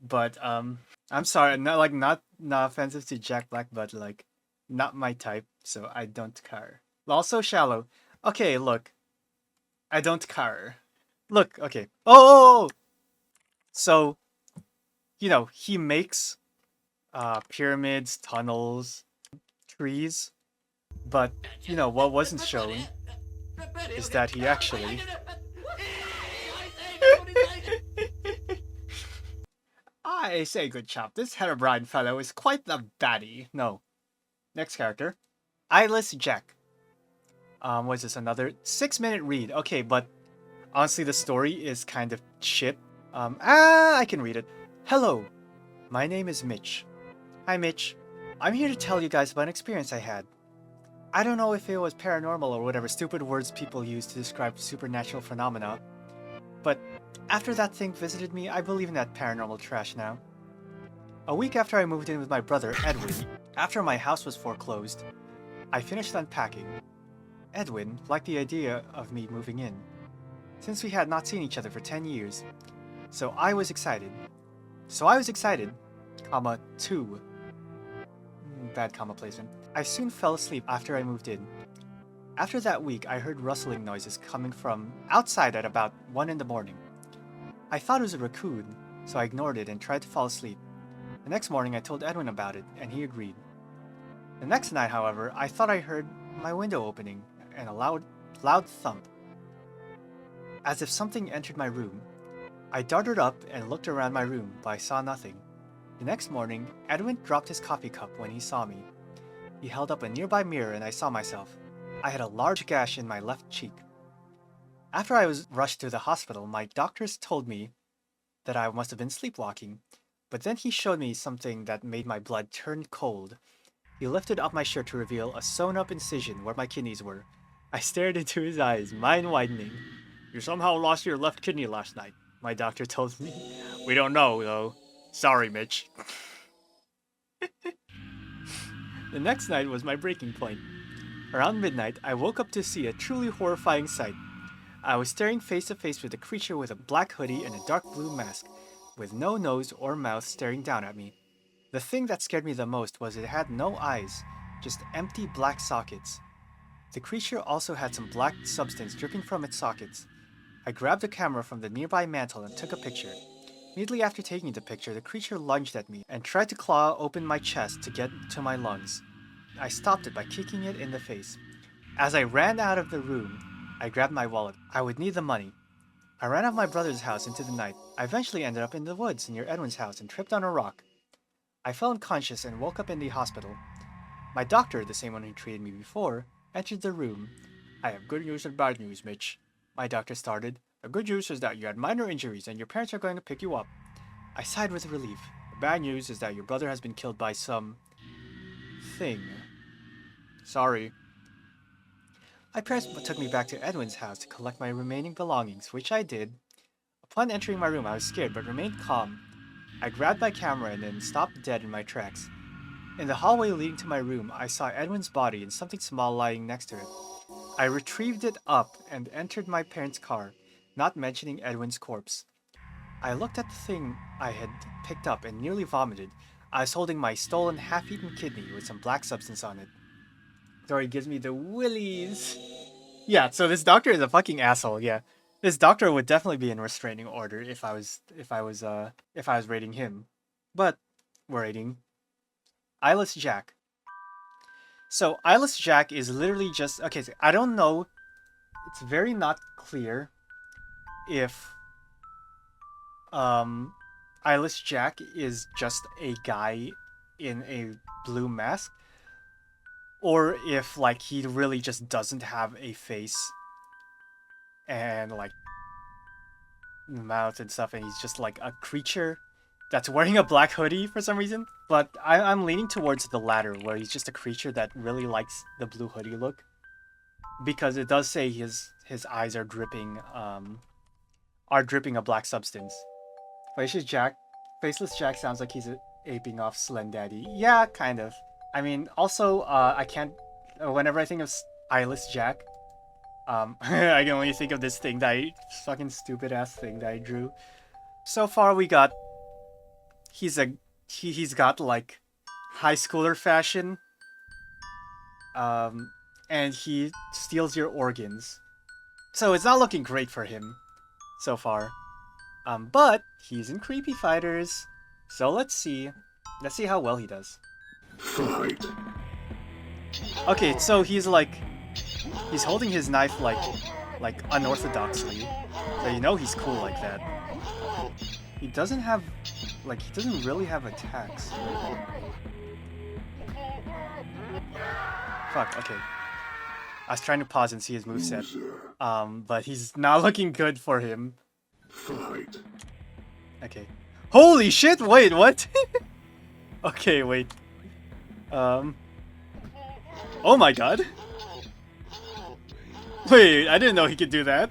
S3: But I'm sorry, not offensive to Jack Black, but like not my type, so I don't care. Also shallow. Okay, look, I don't care. Look, okay. Oh! So, he makes pyramids, tunnels, trees. But, you know, what wasn't shown is that he actually... I say good chap, this Herobrine fellow is quite the baddie. No. Next character. Eyeless Jack. What is this, another 6-minute read? Okay, but honestly the story is kind of shit. I can read it. Hello, my name is Mitch. Hi Mitch. I'm here to tell you guys about an experience I had. I don't know if it was paranormal or whatever stupid words people use to describe supernatural phenomena, but after that thing visited me, I believe in that paranormal trash now. A week after I moved in with my brother, Edwin, after my house was foreclosed, I finished unpacking. Edwin liked the idea of me moving in, since we had not seen each other for 10 years. So I was excited, comma, 2. Bad comma placement. I soon fell asleep after I moved in. After that week, I heard rustling noises coming from outside at about 1 in the morning. I thought it was a raccoon, so I ignored it and tried to fall asleep. The next morning, I told Edwin about it, and he agreed. The next night, however, I thought I heard my window opening and a loud thump, as if something entered my room. I darted up and looked around my room, but I saw nothing. The next morning, Edwin dropped his coffee cup when he saw me. He held up a nearby mirror and I saw myself. I had a large gash in my left cheek. After I was rushed to the hospital, my doctors told me that I must have been sleepwalking, but then he showed me something that made my blood turn cold. He lifted up my shirt to reveal a sewn-up incision where my kidneys were. I stared into his eyes, mind widening. You somehow lost your left kidney last night, my doctor told me. We don't know, though. Sorry, Mitch. The next night was my breaking point. Around midnight, I woke up to see a truly horrifying sight. I was staring face to face with a creature with a black hoodie and a dark blue mask, with no nose or mouth staring down at me. The thing that scared me the most was it had no eyes, just empty black sockets. The creature also had some black substance dripping from its sockets. I grabbed a camera from the nearby mantel and took a picture. Immediately after taking the picture, the creature lunged at me and tried to claw open my chest to get to my lungs. I stopped it by kicking it in the face. As I ran out of the room, I grabbed my wallet. I would need the money. I ran out of my brother's house into the night. I eventually ended up in the woods near Edwin's house and tripped on a rock. I fell unconscious and woke up in the hospital. My doctor, the same one who treated me before, entered the room. I have good news and bad news, Mitch. My doctor started. The good news is that you had minor injuries and your parents are going to pick you up. I sighed with relief. The bad news is that your brother has been killed by some... thing. Sorry. My parents took me back to Edwin's house to collect my remaining belongings, which I did. Upon entering my room, I was scared but remained calm. I grabbed my camera and then stopped dead in my tracks. In the hallway leading to my room, I saw Edwin's body and something small lying next to it. I retrieved it up and entered my parents' car, not mentioning Edwin's corpse. I looked at the thing I had picked up and nearly vomited. I was holding my stolen half-eaten kidney with some black substance on it. Story gives me the willies. Yeah, so this doctor is a fucking asshole, yeah. This doctor would definitely be in restraining order if I was rating him. But we're rating Eyeless Jack. So Eyeless Jack is literally just okay, so I don't know. It's very not clear if Eyeless Jack is just a guy in a blue mask, or if like he really just doesn't have a face and like mouth and stuff, and he's just like a creature that's wearing a black hoodie for some reason. But I'm leaning towards the latter, where he's just a creature that really likes the blue hoodie look, because it does say his eyes are dripping a black substance. Faceless Jack sounds like he's aping off Slenderman. Yeah, kind of. I mean, also, I can't... whenever I think of Eyeless Jack, I can only think of this thing fucking stupid-ass thing that I drew. So far, we got... He's got, like, high schooler fashion. And he steals your organs. So it's not looking great for him so far. But he's in Creepy Fighters, so let's see how well he does.
S5: Fight.
S3: Okay, so he's like, he's holding his knife like unorthodoxly, so you know he's cool like that. He doesn't have, like, he doesn't really have attacks. Fuck. Okay. I was trying to pause and see his moveset, but he's not looking good for him.
S5: Fight.
S3: Okay. Holy shit! Wait, what? Okay, wait. Oh my god. Wait, I didn't know he could do that.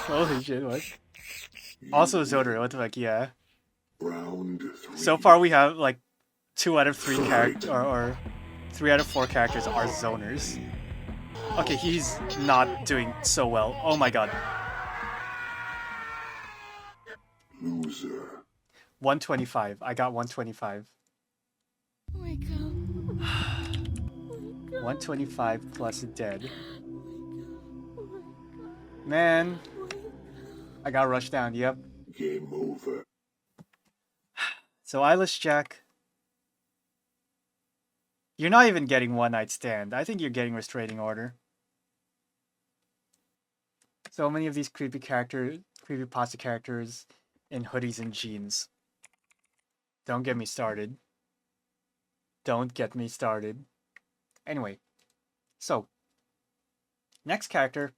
S3: Holy shit, what? Also Zodor, what the fuck, yeah.
S5: Round 3.
S3: So far we have like 2 out of 3 characters, or 3 out of 4 characters are zoners. Okay, he's not doing so well. Oh my god.
S5: Loser.
S3: 125. I got 125.
S2: Wake up.
S3: 125 plus dead. Man. I got rushed down, yep.
S5: Game over.
S3: So Eyeless Jack. You're not even getting One Night Stand. I think you're getting Restraining Order. So many of these creepypasta characters in hoodies and jeans. Don't get me started. Don't get me started. Anyway, so next character,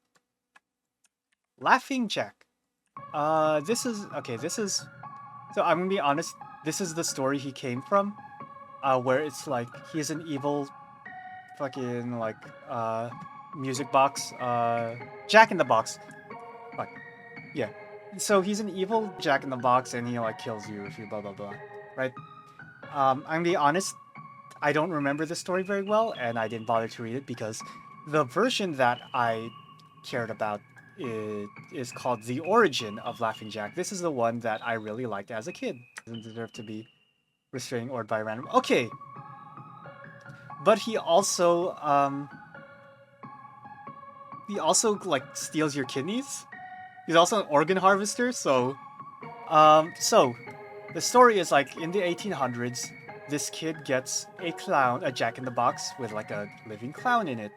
S3: Laughing Jack. This is so I'm gonna be honest, this is the story he came from, where it's like he's an evil fucking like music box, Jack in the Box. Fuck. Yeah. So he's an evil Jack in the Box and he like kills you if you blah blah blah. Right? I'm gonna be honest, I don't remember the story very well and I didn't bother to read it because the version that I cared about is called The Origin of Laughing Jack. This is the one that I really liked as a kid. Doesn't deserve to be restraining ordered by random. Okay. But he also like steals your kidneys. He's also an organ harvester, so so the story is like in the 1800s, this kid gets a Jack in the Box with like a living clown in it.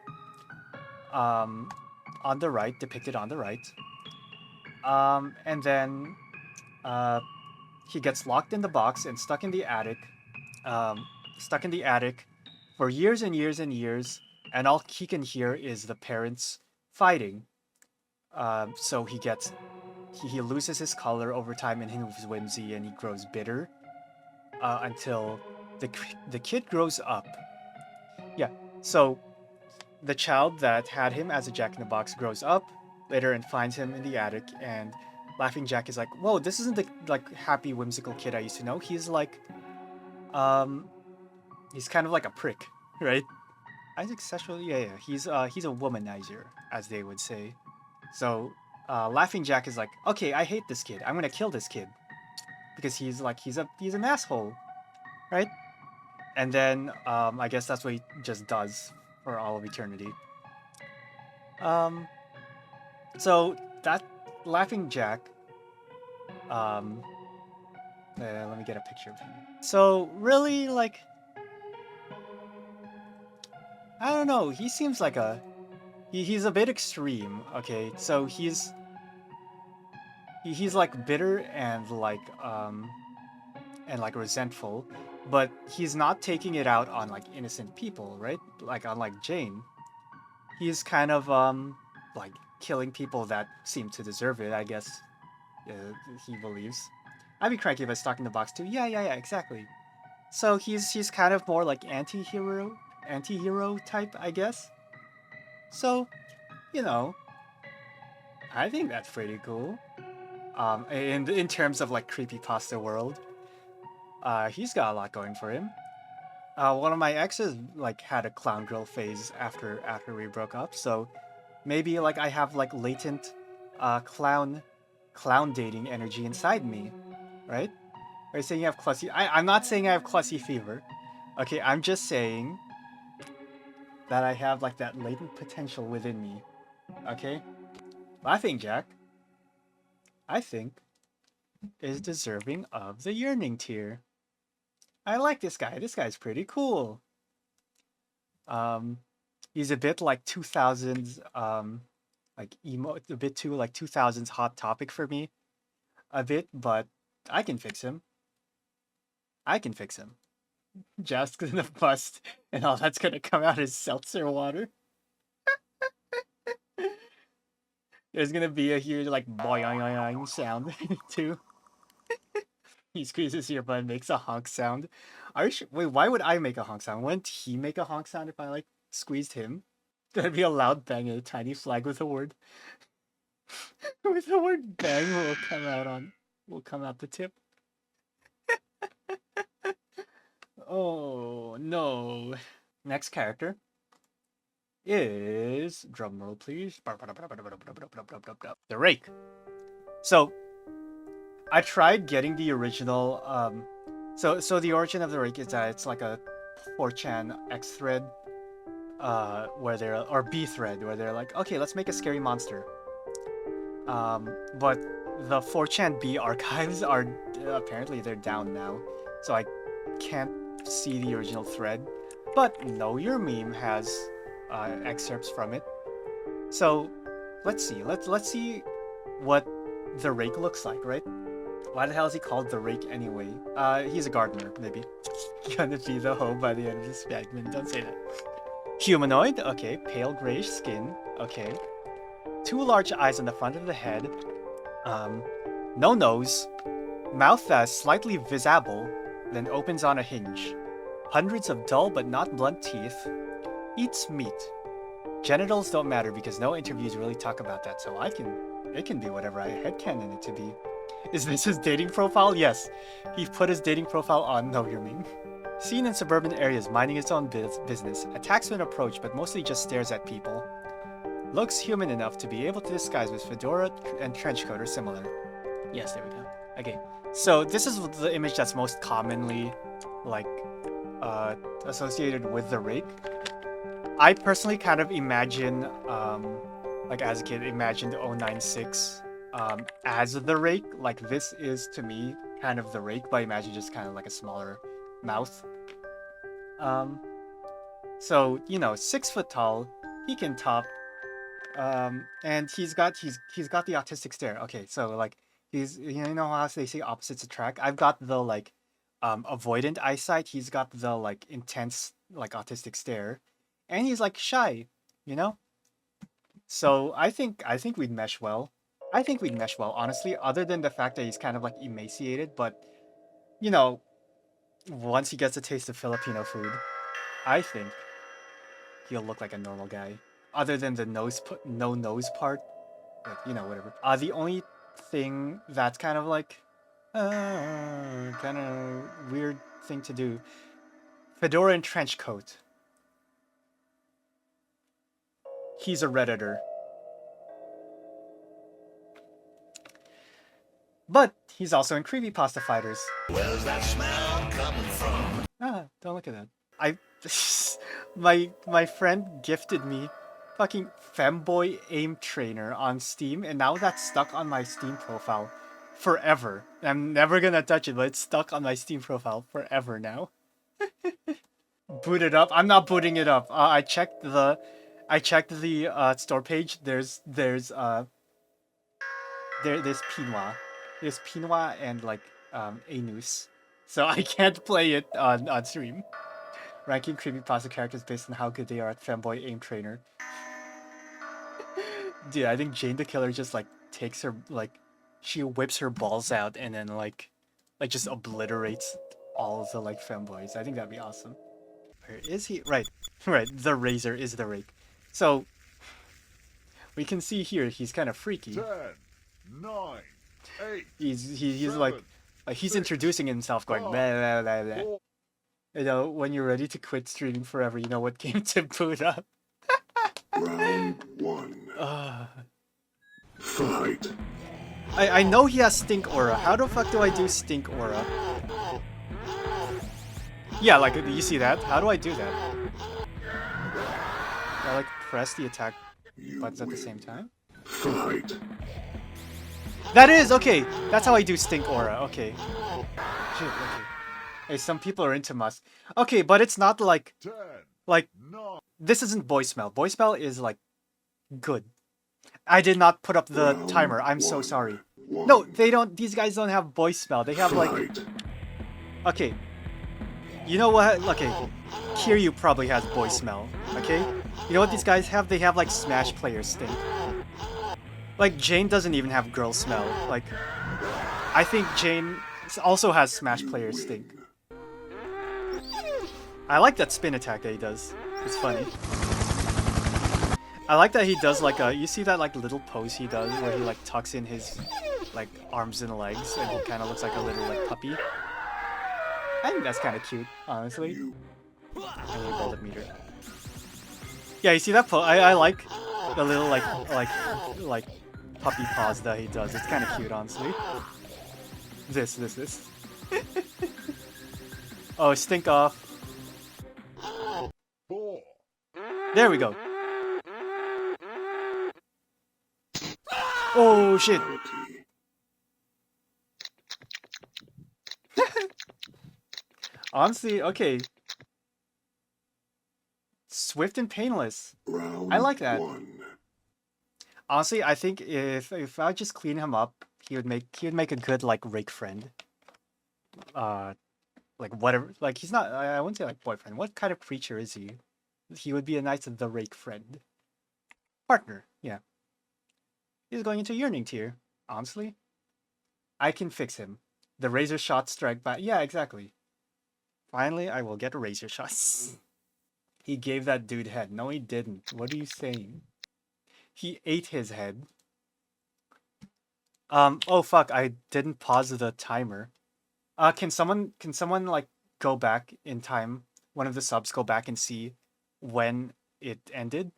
S3: On the right, depicted on the right. And then he gets locked in the box and stuck in the attic. For years and years and years, and all he can hear is the parents fighting. So he loses his color over time in his whimsy, and he grows bitter until the kid grows up. Yeah, so the child that had him as a Jack in the Box grows up later and finds him in the attic, and Laughing Jack is like, whoa, this isn't the like happy whimsical kid I used to know. He's like, he's kind of like a prick, right? Isaac sexual, yeah. He's a womanizer, as they would say. So Laughing Jack is like, okay, I hate this kid. I'm gonna kill this kid because he's an asshole, right? And then I guess that's what he just does for all of eternity. So that Laughing Jack. Let me get a picture of him. So really, like, I don't know. He seems like he's a bit extreme. Okay, so he's like bitter and like resentful, but he's not taking it out on like innocent people, right? Like unlike Jane, he's kind of like killing people that seem to deserve it, I guess. He believes. I'd be cranky if I was stuck in the box too. Yeah, exactly. So he's kind of more like anti-hero type, I guess. So, you know, I think that's pretty cool. In terms of like creepypasta world, he's got a lot going for him. One of my exes like had a clown girl phase after we broke up, so maybe like I have like latent clown dating energy inside me, right? Are you saying you have Clussy? I'm not saying I have Clussy fever. Okay, I'm just saying that I have like that latent potential within me. Okay? Laughing Jack, I think, is deserving of the yearning tier. I like this guy. This guy's pretty cool. He's a bit like 2000s, like emo, a bit too like 2000s Hot Topic for me. A bit, but I can fix him. I can fix him. Just gonna bust, and all that's gonna come out is seltzer water. There's gonna be a huge like boing sound too. He squeezes your butt and makes a honk sound. Are you sure? Wait, why would I make a honk sound? Wouldn't he make a honk sound if I like squeezed him? That'd be a loud bang and a tiny flag with the word with the word bang will come out the tip. Oh no. Next character is, drumroll please, the Rake. So I tried getting the original. So the origin of the Rake is that it's like a 4chan X thread, where they're, or B thread, where they're like, okay, let's make a scary monster. But the 4chan B archives are apparently they're down now, so I can't see the original thread. But Know Your Meme has excerpts from it. So let's see. Let's see what the Rake looks like, right? Why the hell is he called the Rake anyway? He's a gardener, maybe. Gonna be the hoe by the end of this segment. Don't say that. Humanoid, okay. Pale grayish skin, okay. 2 large eyes on the front of the head. No nose. Mouth that's slightly visible, then opens on a hinge. Hundreds of dull but not blunt teeth. Eats meat. Genitals don't matter because no interviews really talk about that, so it can be whatever I headcanon it to be. Is this his dating profile? Yes. He put his dating profile on Know Your Meme. Seen in suburban areas minding his own business. Attacks when approached but mostly just stares at people. Looks human enough to be able to disguise with fedora and trenchcoat or similar. Yes, there we go. Okay, so this is the image that's most commonly, like, associated with the Rake. I personally kind of imagine, like as a kid, imagined 096 as the Rake. Like this is, to me, kind of the Rake, but I imagine just kind of like a smaller mouth. So, you know, 6 foot tall, he can top, and he's got the autistic stare. Okay, so like, he's, you know how they say opposites attract? I've got the like, avoidant eyesight, he's got the like intense, like autistic stare. And he's like shy, you know? So I think we'd mesh well. I think we'd mesh well, honestly, other than the fact that he's kind of like emaciated, but you know, once he gets a taste of Filipino food, I think he'll look like a normal guy. Other than the no nose part, but you know, whatever. The only thing that's kind of like kind of weird thing to do, fedora and trench coat. He's a Redditor. But he's also in Creepypasta Fighters.
S7: Where's that smell coming from?
S3: Don't look at that. My friend gifted me fucking Femboy Aim Trainer on Steam, and now that's stuck on my Steam profile forever. I'm never gonna touch it, but it's stuck on my Steam profile forever now. Boot it up? I'm not booting it up. I checked the store page. There's Pinwa. There's Pinwa and like Anus. So I can't play it on stream. Ranking Creepypasta characters based on how good they are at Femboy Aim Trainer. Dude, I think Jane the Killer just like takes her, like, she whips her balls out and then like just obliterates all of the like femboys. I think that'd be awesome. Where is he? Right. The Razor is the Rake. So we can see here he's kind of freaky.
S5: 10, 9, 8.
S3: He's
S5: 7,
S3: like he's
S5: 6,
S3: introducing himself, going
S5: 5,
S3: blah, blah, blah, blah.
S5: 4.
S3: You know, when you're ready to quit streaming forever, you know what game to boot up.
S5: Round 1. Fight.
S3: I know he has Stink Aura. How the fuck do I do Stink Aura? Yeah, like, you see that? How do I do that? Do I like press the attack buttons at the same time?
S5: Fight.
S3: That is! Okay! That's how I do Stink Aura. Okay. Shit, okay. Hey, some people are into musk. Okay, but it's not like
S5: 10,
S3: like
S5: 9,
S3: this isn't boy smell. Boy smell is like good. I did not put up the timer. I'm so sorry. No, they don't. These guys don't have boy smell. They have like.
S5: fight.
S3: Okay. You know what? Okay. Kiryu probably has boy smell. Okay. You know what these guys have? They have like Smash player stink. Like Jane doesn't even have girl smell. Like, I think Jane also has Smash player stink. I like that spin attack that he does. It's funny. I like that he does like a. You see that like little pose he does where he like tucks in his like arms and legs and he kind of looks like a little like puppy. I think that's kind of cute, honestly. I need a bullet meter. Yeah, you see that pose? I like the little like puppy paws that he does. It's kind of cute, honestly. This. Oh, stink off.
S5: 4,
S3: There we go. Oh shit. Honestly, okay. Swift and painless.
S5: round
S3: I like that.
S5: 1.
S3: Honestly, I think if I just clean him up, he would make a good like Rake friend. Like whatever. Like he's not. I wouldn't say like boyfriend. What kind of creature is he? He would be a nice the Rake friend. Partner. Yeah. He's going into yearning tier. Honestly, I can fix him. The razor shot strike back. Yeah, exactly. Finally, I will get a razor shot. He gave that dude head. No, he didn't. What are you saying? He ate his head. Oh fuck, I didn't pause the timer. Can someone like go back in time? One of the subs go back and see when it ended?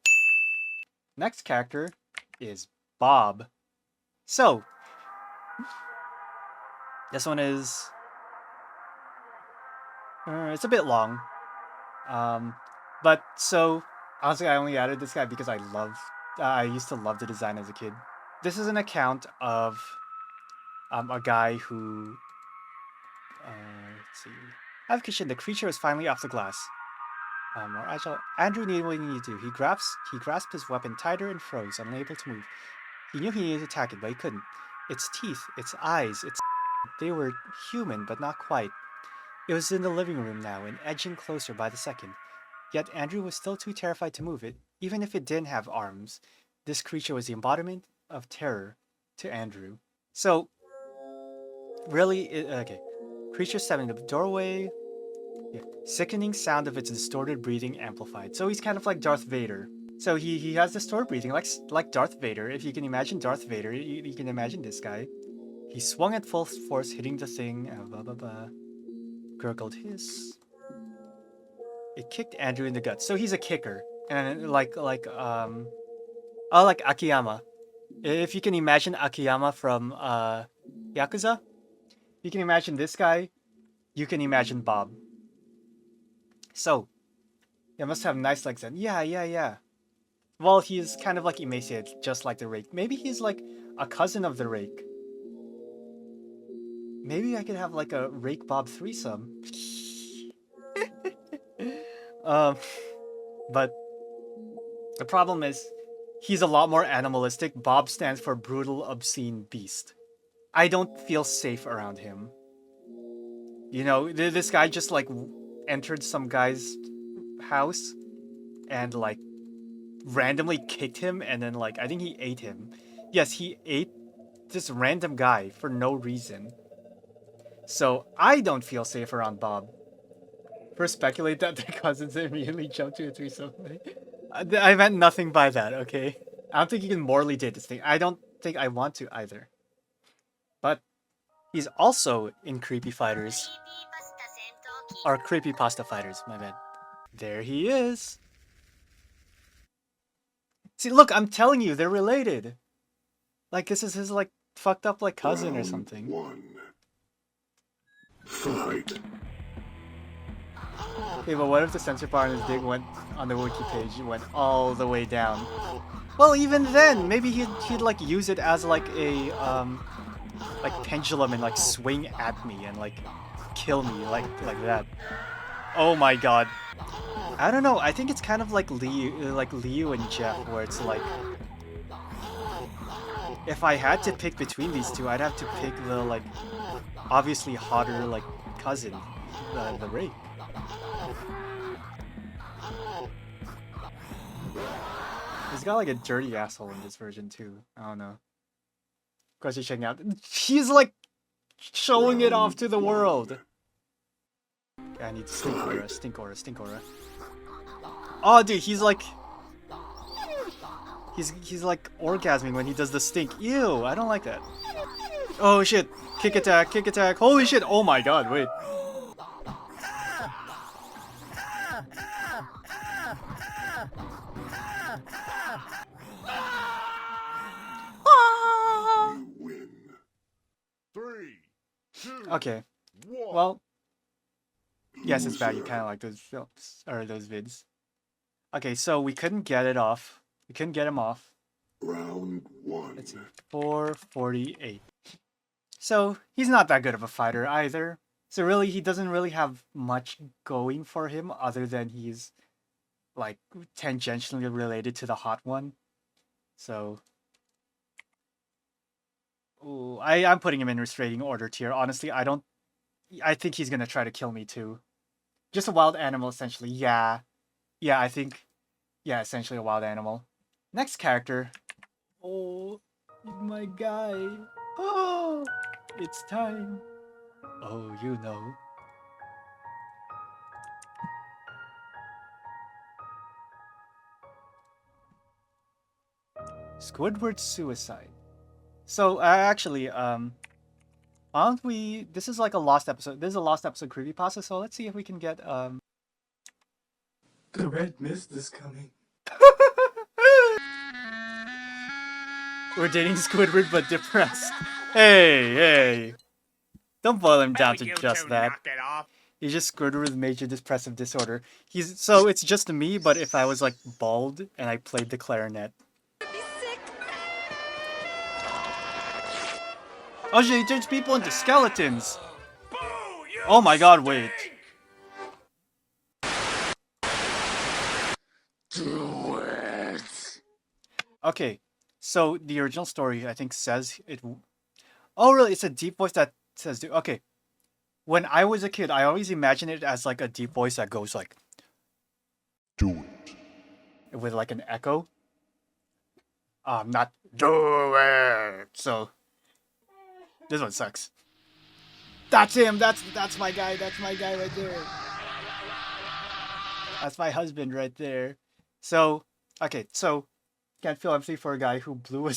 S3: Next character is Bob. So, this one is it's a bit long. But so honestly, I only added this guy because I used to love the design as a kid. This is an account of a guy who let's see. Advocation, the creature is finally off the glass. More agile. Andrew knew what he needed to do. He grasped his weapon tighter and froze, unable to move. He knew he needed to attack it, but he couldn't. Its teeth, its eyes, they were human, but not quite. It was in the living room now, and edging closer by the second. Yet Andrew was still too terrified to move it, even if it didn't have arms. This creature was the embodiment of terror to Andrew. So, really, okay. Creature 7 in the doorway. Yeah. Sickening sound of its distorted breathing amplified. So he's kind of like Darth Vader. So he has distorted breathing, like Darth Vader. If you can imagine Darth Vader, you can imagine this guy. He swung at full force, hitting the thing. Blah blah blah. Gurgled hiss. It kicked Andrew in the gut. So he's a kicker, and like Akiyama. If you can imagine Akiyama from Yakuza, you can imagine this guy. You can imagine Bob. So, he must have nice legs then. Yeah. Well, he's kind of like emaciated, just like the Rake. Maybe he's like a cousin of the Rake. Maybe I could have like a Rake Bob threesome. But the problem is, he's a lot more animalistic. Bob stands for brutal, obscene beast. I don't feel safe around him. You know, this guy just like entered some guy's house and like randomly kicked him, and then like I think he ate him. Yes, he ate this random guy for no reason. So I don't feel safe around Bob. First speculate that their cousins immediately jump to a threesome. I meant nothing by that, okay? I don't think you can morally date this thing. I don't think I want to either. But he's also in Creepy Fighters. Or Creepypasta Fighters, my bad. There he is. See, look, I'm telling you, they're related. Like, this is his, like, fucked up, like, cousin or something.
S5: 1. Fight.
S3: Okay, but what if the censor bar on his dick went, on the wiki page, it went all the way down? Well, even then, maybe he'd like, use it as, like, a, like, pendulum and, like, swing at me and, like, kill me like that. Oh my god. I don't know. I think it's kind of like Liu and Jeff, where it's like, if I had to pick between these two, I'd have to pick the like obviously hotter like cousin, the Rake. He's got like a dirty asshole in this version too. I don't know. Of course, he's checking out. He's like showing it off to the world. Okay, I need stink aura. Oh, dude, he's like, he's like orgasming when he does the stink. Ew, I don't like that. Oh shit! Kick attack! Holy shit! Oh my god! Wait.
S5: You win. 3, 2,
S3: Okay.
S5: 1.
S3: Well, yes, it's bad. You kind of like those films or those vids. Okay, so we couldn't get it off. We couldn't get him off.
S5: Round 1.
S3: Let's see, 448. So he's not that good of a fighter either. So really, he doesn't really have much going for him other than he's like tangentially related to the hot one. So, ooh, I'm putting him in restraining order tier. Honestly, I think he's gonna try to kill me too. Just a wild animal, essentially. Yeah, I think, yeah, essentially a wild animal. Next character. Oh, my guy. Oh, it's time. Oh, you know. Squidward's suicide. So, actually, why don't we... This is like a lost episode. This is a lost episode Creepypasta, so let's see if we can get,
S8: The red mist is coming.
S3: We're dating Squidward, but depressed. Hey! Don't boil him down to just that. He's just Squidward with major depressive disorder. So it's just me, but if I was like bald and I played the clarinet. Oh shit, he turns people into skeletons! Oh my god, wait.
S8: Do it.
S3: Okay, so the original story, I think, says it... Oh really, it's a deep voice that says... Okay, when I was a kid, I always imagined it as like a deep voice that goes like...
S5: Do it.
S3: With like an echo. Not... Do it! So... This one sucks. That's him! That's my guy! That's my guy right there! That's my husband right there. So, okay, so... Can't feel empathy for a guy who blew a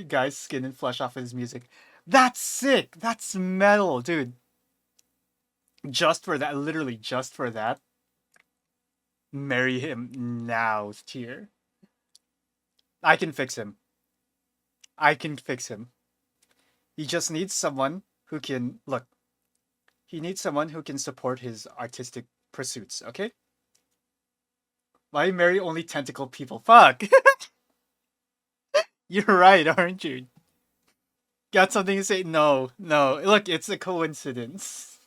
S3: guy's skin and flesh off of his music. That's sick! That's metal, dude. Just for that, literally just for that. Marry him now, tier. I can fix him. He just needs someone who can... Look. He needs someone who can support his artistic pursuits, okay? Why marry only tentacle people? Fuck! You're right, aren't you? Got something to say? No. Look, it's a coincidence.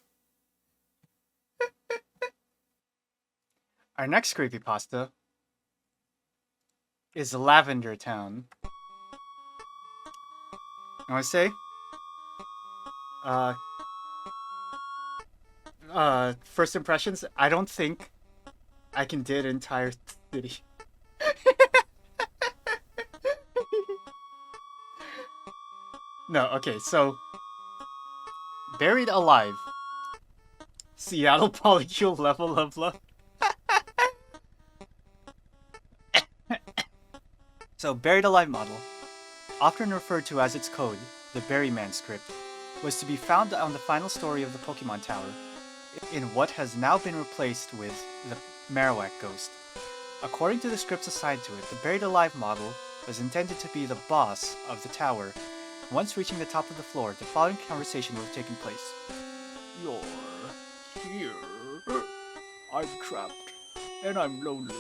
S3: Our next creepypasta is Lavender Town. I want to say, first impressions, I don't think I can do an entire city. No, okay, so Buried Alive. Seattle Polycule level of love. So, Buried Alive model, often referred to as its code, the Berryman script, was to be found on the final story of the Pokemon Tower, in what has now been replaced with the Marowak Ghost. According to the scripts assigned to it, the Buried Alive model was intended to be the boss of the tower. Once reaching the top of the floor, the following conversation would have taken place. You're here. I'm trapped, and I'm lonely.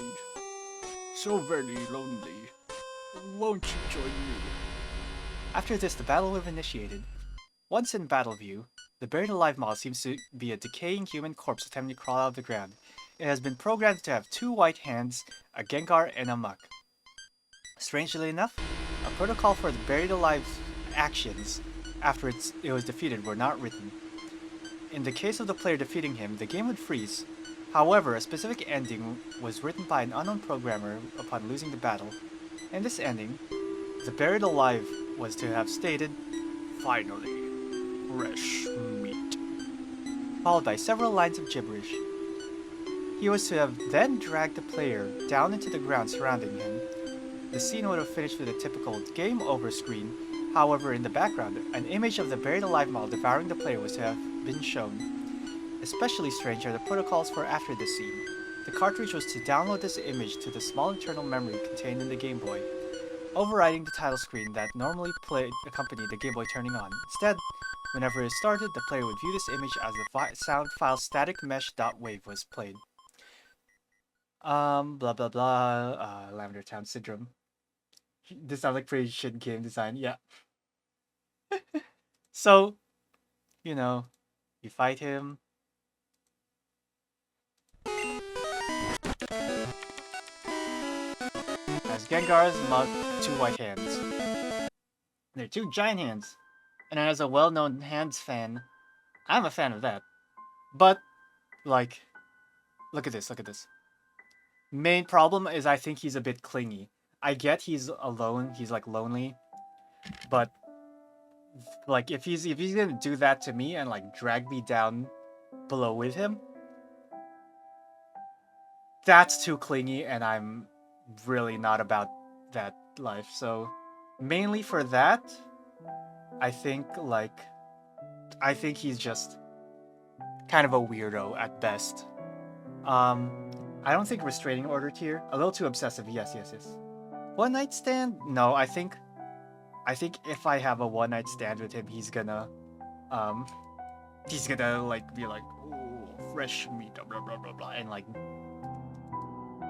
S3: So very lonely. Won't you join me? After this, the battle would have initiated. Once in battle view, The buried alive model seems to be a decaying human corpse attempting to crawl out of the ground. It has been programmed to have 2 white hands, a Gengar, and a Muk. Strangely enough, a protocol for the buried alive actions after it was defeated were not written. In the case of the player defeating him, the game would freeze. However, a specific ending was written by an unknown programmer upon losing the battle. In this ending, the buried alive was to have stated, "Finally, fresh meat," followed by several lines of gibberish. He was to have then dragged the player down into the ground surrounding him. The scene would have finished with a typical game over screen. However, in the background, an image of the buried alive model devouring the player was to have been shown. Especially strange are the protocols for after this scene. The cartridge was to download this image to the small internal memory contained in the Game Boy, overriding the title screen that normally accompanied the Game Boy turning on. Instead, whenever it started, the player would view this image as the sound file static mesh.wave was played. Blah blah blah, Lavender Town Syndrome. This sounds like pretty shit game design, yeah. So, you know, you fight him. As Gengar's Muk, 2 white hands. They're 2 giant hands. And as a well-known hands fan, I'm a fan of that. But, like, look at this, look at this. Main problem is I think he's a bit clingy. I get he's alone, he's like lonely, but like if he's gonna do that to me and like drag me down below with him, that's too clingy and I'm really not about that life. So mainly for that, I think he's just kind of a weirdo at best. I don't think restraining order tier. A little too obsessive. Yes. One night stand? No, I think if I have a one night stand with him, he's gonna like be like, "Ooh, fresh meat, blah blah blah blah," and like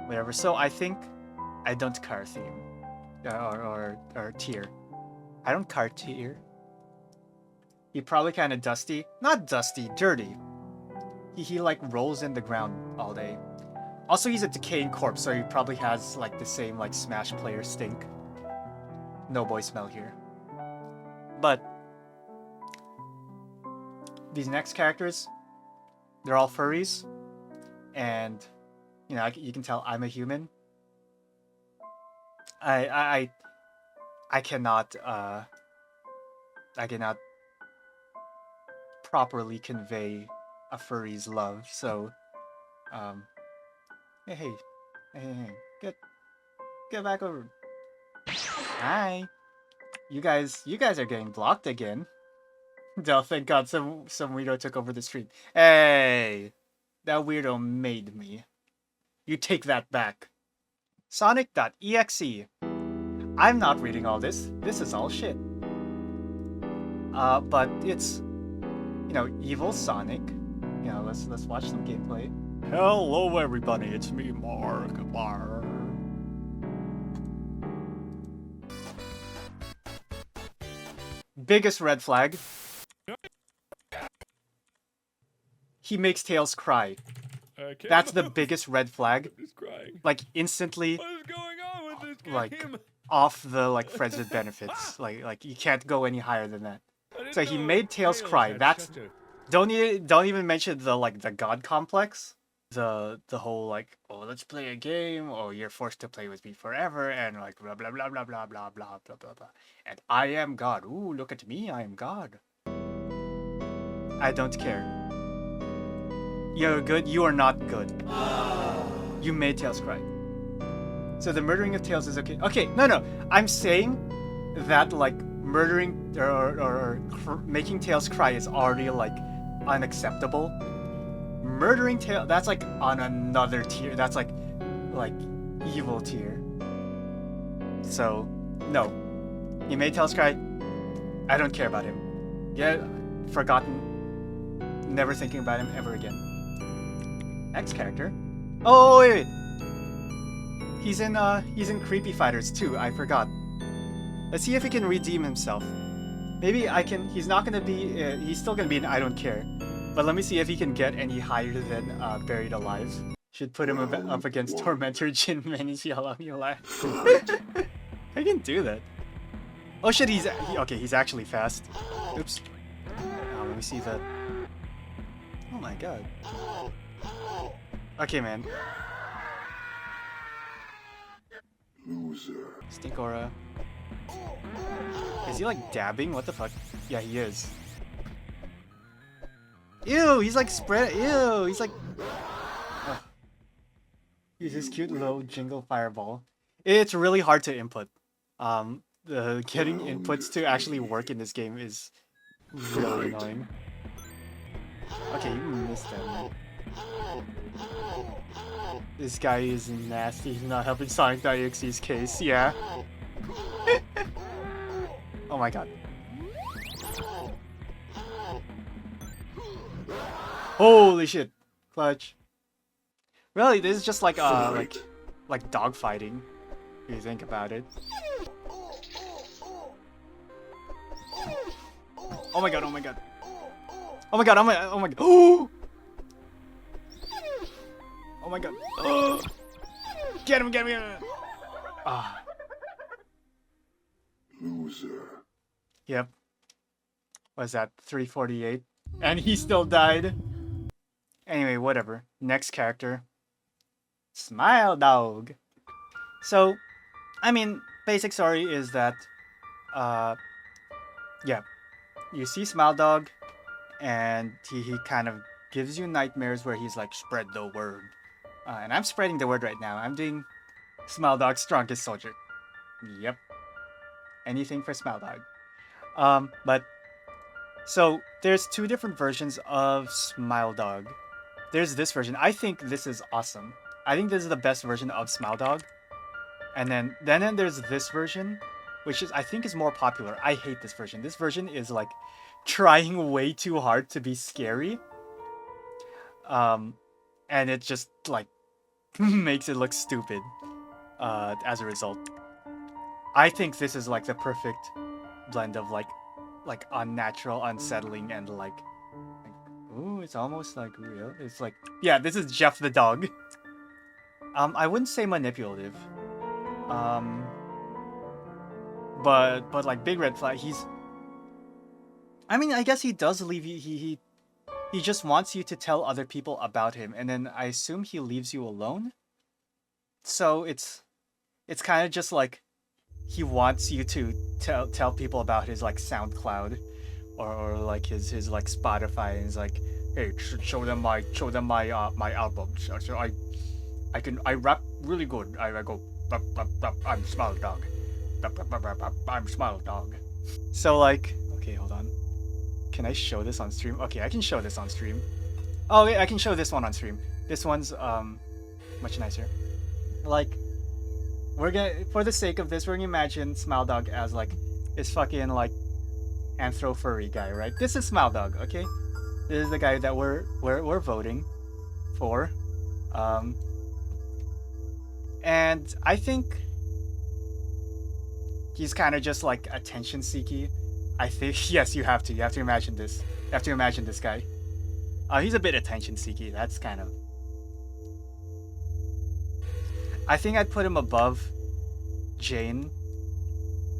S3: whatever. So I think I don't car theme or tier. I don't car tier. He probably kind of dusty. Not dusty, dirty. He like rolls in the ground all day. Also, he's a decaying corpse, so he probably has like the same like Smash player stink. No boy smell here. But these next characters, they're all furries, and you know you can tell I'm a human. I cannot properly convey a furry's love, so hey, get back over. Hi. You guys are getting blocked again. Oh, thank God some weirdo took over the stream. Hey, that weirdo made me. You take that back. Sonic.EXE. I'm not reading all this. This is all shit. But it's, you know, evil Sonic. You know, let's watch some gameplay. Hello everybody, it's me, Mark. Biggest red flag. He makes Tails cry. That's the biggest red flag. Like instantly,
S9: What is going on with this game?
S3: like off the like friends with benefits. Like you can't go any higher than that. So he made Tails cry. That's don't even mention the like the god complex. The whole like, oh, let's play a game, or you're forced to play with me forever, and like blah blah blah blah blah blah blah blah blah blah. And I am God. Ooh, look at me, I am God. I don't care. You're good, you are not good. You made Tails cry. So the murdering of Tails is okay. Okay, no. I'm saying that like murdering or making Tails cry is already like unacceptable. Murdering Tails, that's like on another tier. That's like evil tier. So no, he made Tails cry. I don't care about him. Yeah, forgotten. Never thinking about him ever again. Next character. Oh wait. He's in Creepy Fighters too. I forgot. Let's see if he can redeem himself. Maybe I can. He's not gonna be. He's still gonna be an I don't care. But let me see if he can get any higher than Buried Alive. Should put him up against Tormentor Jin Menishiyala. I can do that. Oh shit, okay, he's actually fast. Oops. Let me see that. Oh my god. Okay, man.
S5: Loser.
S3: Stinkora. Is he like dabbing? What the fuck? Yeah, he is. Ew, he's like spread. Ew, he's like. Ugh. Use his cute little jingle fireball. It's really hard to input. Getting inputs to actually work in this game is really annoying. Okay, you missed that, man. This guy is nasty. He's not helping Sonic.EXE's case. Yeah. Oh my god. Holy shit. Clutch. Really, this is just like dog fighting, if you think about it. Oh my god, oh my god. Oh my god, oh my god. Oh! Oh my god. Oh! Get him, get him. Ah.
S5: Loser.
S3: Yep. What's that? 348. And he still died. Anyway, whatever. Next character. Smile.dog. So, I mean, basic story is that, yeah. You see Smile.dog, and he kind of gives you nightmares where he's like, spread the word. And I'm spreading the word right now. I'm doing Smile.dog's strongest soldier. Yep. Anything for Smile.dog. But so there's two different versions of Smile.dog. There's this version. I think this is awesome. I think this is the best version of Smile.dog. And then there's this version, which I think is more popular. I hate this version. This version is like trying way too hard to be scary. And it just like makes it look stupid as a result. I think this is like the perfect blend of like unnatural, unsettling, and like ooh, it's almost like real. It's like, yeah, this is Jeff the dog. I wouldn't say manipulative. But like big red flag, I mean, I guess he does leave you, he just wants you to tell other people about him, and then I assume he leaves you alone. So it's kind of just like he wants you to tell people about his like SoundCloud or like his like Spotify, and he's like, hey, show them my my albums. So I rap really good. I go I'm Smile.dog. I'm Smile.dog. So like, okay, hold on. Can I show this on stream? Okay, I can show this on stream. Oh, yeah, I can show this one on stream. This one's much nicer. Like, we're gonna, for the sake of this, we're gonna imagine Smile.dog as like this fucking like anthro furry guy, right? This is Smile.dog, okay? This is the guy that we're voting for. And I think he's kind of just like attention seeky. I think, yes, you have to imagine this. You have to imagine this guy. He's a bit attention seeky. That's kind of. I think I'd put him above Jane,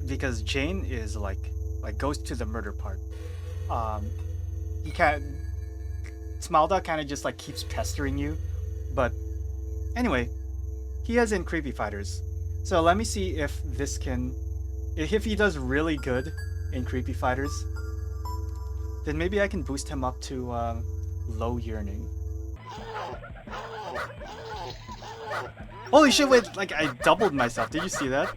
S3: because Jane is like goes to the murder part. He can't. Smile.dog kind of just like keeps pestering you, but anyway, he is in Creepy Fighters. So let me see if this can, if he does really good in Creepy Fighters, then maybe I can boost him up to low yearning. Holy shit, wait, like I doubled myself. Did you see that?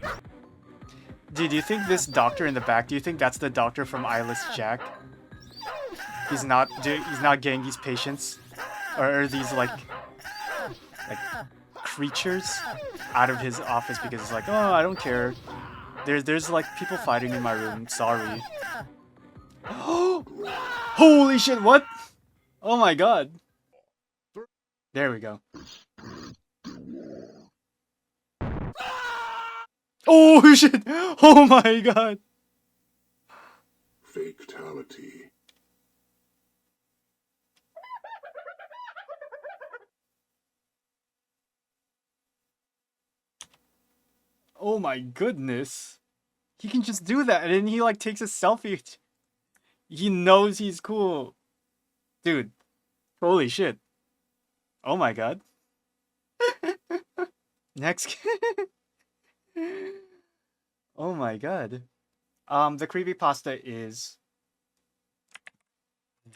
S3: Do you think this doctor in the back, do you think that's the doctor from Eyeless Jack? He's not getting these patients? Or are these like creatures out of his office because it's like, oh, I don't care. There's like people fighting in my room, sorry. Holy shit, what? Oh my god. There we go. Oh shit! Oh my god!
S5: fatality.
S3: Oh my goodness. He can just do that, and then he like takes a selfie. He knows he's cool. Dude. Holy shit. Oh my god. Next. Oh my god. The creepypasta is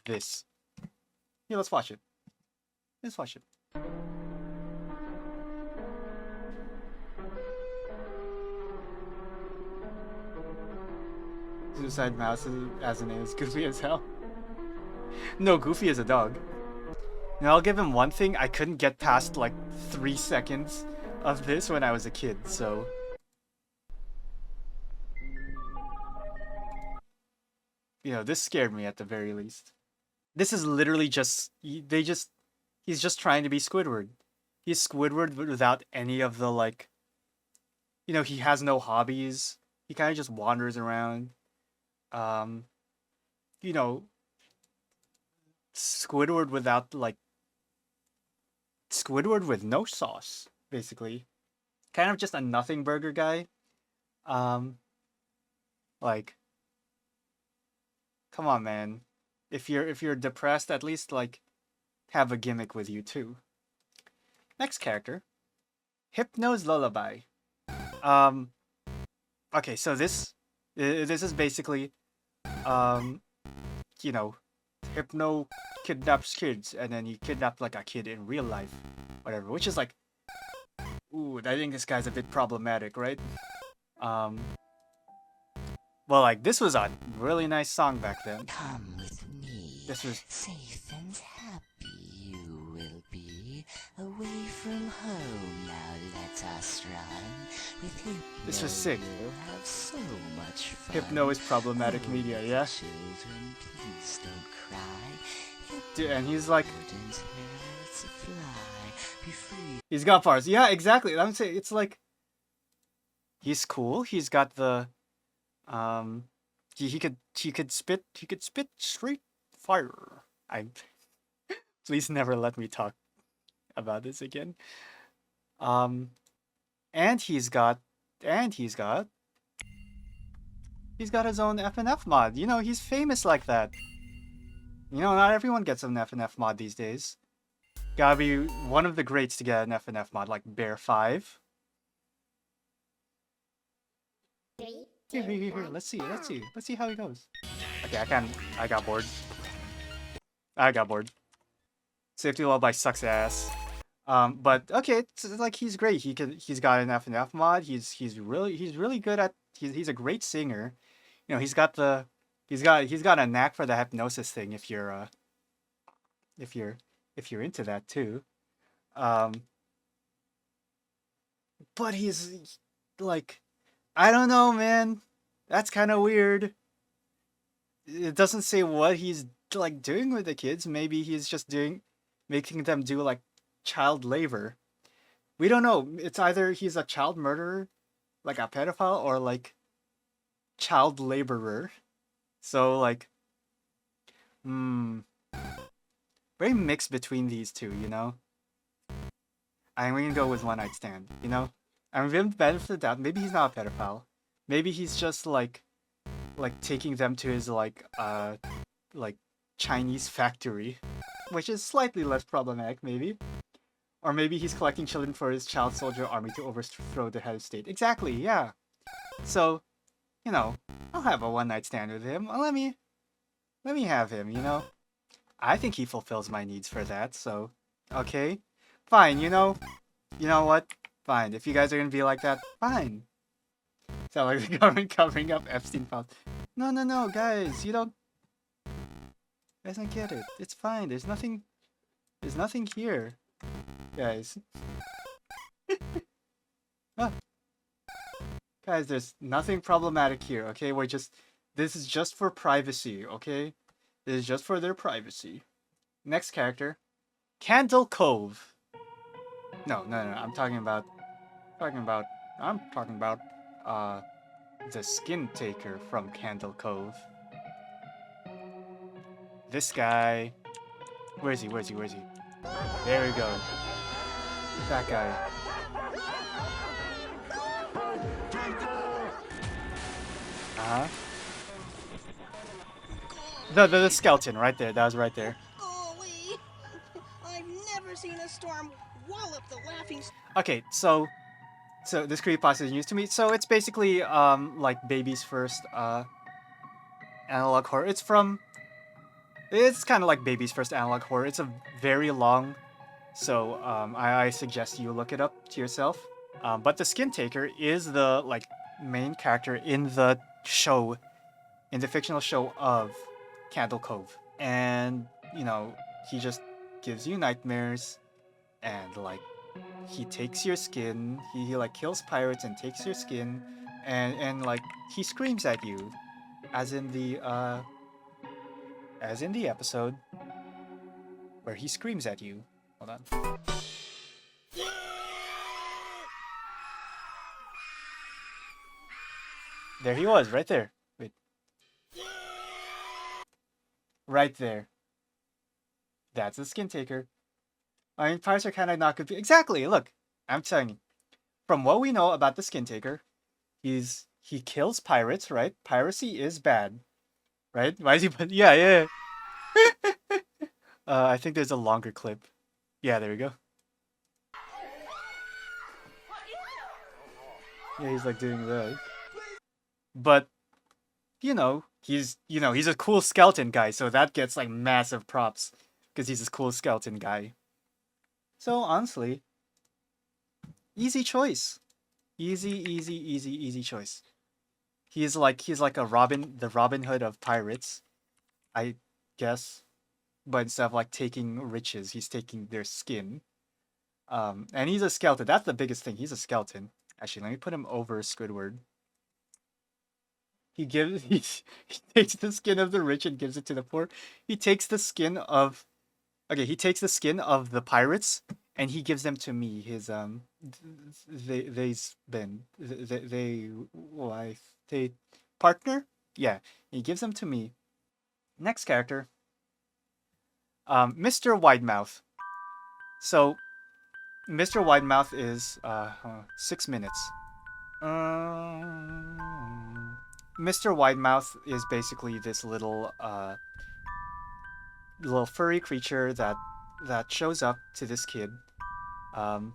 S3: this. Yeah, let's watch it. Let's watch it. Suicide Mouse as a name is goofy as hell. No, Goofy is a dog. Now I'll give him one thing. I couldn't get past like 3 seconds of this when I was a kid, so... You know, this scared me at the very least. This is literally just... He's just trying to be Squidward. He's Squidward without any of the, like... You know, he has no hobbies. He kind of just wanders around. You know... Squidward without, like... Squidward with no sauce, basically. Kind of just a nothing burger guy. Like... Come on, man. If you're depressed, at least, like, have a gimmick with you, too. Next character. Hypno's Lullaby. Okay, so this is basically, you know, Hypno kidnaps kids, and then he kidnapped, like, a kid in real life. Whatever, which is, like, ooh, I think this guy's a bit problematic, right? Well, like, this was a really nice song back then.
S10: Come with me.
S3: This was...
S10: Safe and happy you will be. Away from home, now let us run. With Hypno,
S3: this was sick.
S10: we'll have so much fun.
S3: Hypno is problematic media, yeah?
S10: Children, please don't cry.
S3: Dude, and he's like...
S10: Wouldn't hurt to fly. Be free.
S3: He's got bars. Yeah, exactly. I'm saying, it's like... He's cool. He's got the... He could spit straight fire. Please never let me talk about this again. And he's got his own FNF mod. You know, he's famous like that. You know, not everyone gets an FNF mod these days. Gotta be one of the greats to get an FNF mod, like Bear 5. Here, let's see how he goes. Okay, I got bored. Safety Lullaby sucks ass. But okay, it's like he's great. He's got an FNF mod. He's really good at he's a great singer. You know, he's got a knack for the hypnosis thing if you're into that too. But he's like, I don't know, man. That's kind of weird. It doesn't say what he's like doing with the kids. Maybe he's just making them do like child labor. We don't know. It's either he's a child murderer, like a pedophile, or like child laborer. So like, very mixed between these two, you know. I'm gonna go with one night stand, you know. I'm giving him the benefit of the doubt. Maybe he's not a pedophile. Maybe he's just like taking them to his like Chinese factory, which is slightly less problematic, maybe. Or maybe he's collecting children for his child soldier army to overthrow the head of state. Exactly, yeah. So, you know, I'll have a one night stand with him. Let me have him, you know. I think he fulfills my needs for that. So, okay, fine. You know what? Fine. If you guys are gonna be like that, fine. Sound like the government covering up Epstein files. No, guys, you don't get it. It's fine. There's nothing here, guys. Guys, there's nothing problematic here. Okay, this is just for privacy. Okay, this is just for their privacy. Next character, Candle Cove. No. I'm talking about the Skin Taker from Candle Cove. This guy. Where is he? Where is he? Where is he? There we go. That guy. Uh-huh. The skeleton right there. That was right there.
S11: Golly, I've never seen a storm wallop the laughing.
S3: Okay, so this creepypasta is news to me. So it's basically like baby's first analog horror. It's kind of like baby's first analog horror. It's a very long, so I suggest you look it up to yourself. But the Skin Taker is the like main character in the show, in the fictional show of Candle Cove, and you know he just gives you nightmares, and like he takes your skin. He like kills pirates and takes your skin, and like he screams at you, as in the episode where he screams at you. Hold on. There he was, right there. Wait. Right there. That's the Skin Taker. I mean, pirates are kind of not good. Exactly. Look, I'm telling you. From what we know about the Skin Taker, he kills pirates, right? Piracy is bad, right? Why is he? Yeah. I think there's a longer clip. Yeah, there we go. Yeah, he's like doing that. But you know, he's a cool skeleton guy, so that gets like massive props because he's a cool skeleton guy. So honestly, easy choice. Easy choice. He's like the Robin Hood of pirates, I guess. But instead of like taking riches, he's taking their skin. And he's a skeleton. That's the biggest thing. He's a skeleton. Actually, let me put him over Squidward. He takes the skin of the rich and gives it to the poor. He takes the skin of the pirates and he gives them to me. His partner? Yeah, he gives them to me. Next character. Mr. Widemouth. So Mr. Widemouth is 6 minutes. Mr. Widemouth is basically this little furry creature that shows up to this kid, and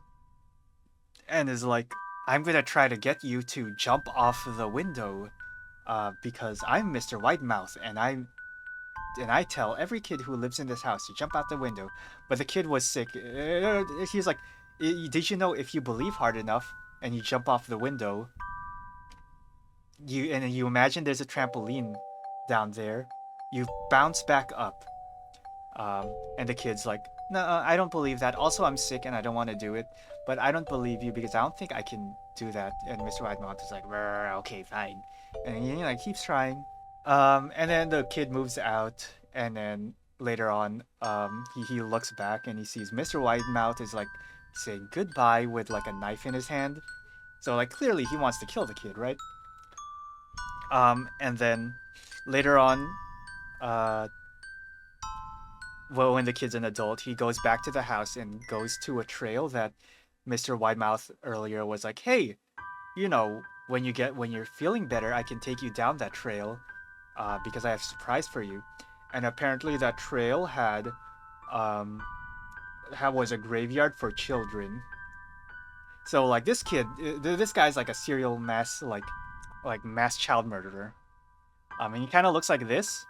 S3: is like, I'm gonna try to get you to jump off the window, because I'm Mr. Widemouth, and I tell every kid who lives in this house to jump out the window. But the kid was sick. He's like, did you know if you believe hard enough and you jump off the window, you imagine there's a trampoline down there, you bounce back up. And the kid's like, no, I don't believe that. Also, I'm sick and I don't want to do it. But I don't believe you because I don't think I can do that. And Mr. Widemouth is like, okay, fine. And he like keeps trying. And then the kid moves out, and then later on, he looks back and he sees Mr. Widemouth is like saying goodbye with like a knife in his hand. So like clearly he wants to kill the kid, right? And then later on, well, when the kid's an adult, he goes back to the house and goes to a trail that Mr. Widemouth earlier was like, hey, you know, when you're feeling better, I can take you down that trail, because I have a surprise for you. And apparently that trail was a graveyard for children. So like this guy's like a serial mass child murderer. And he kind of looks like this.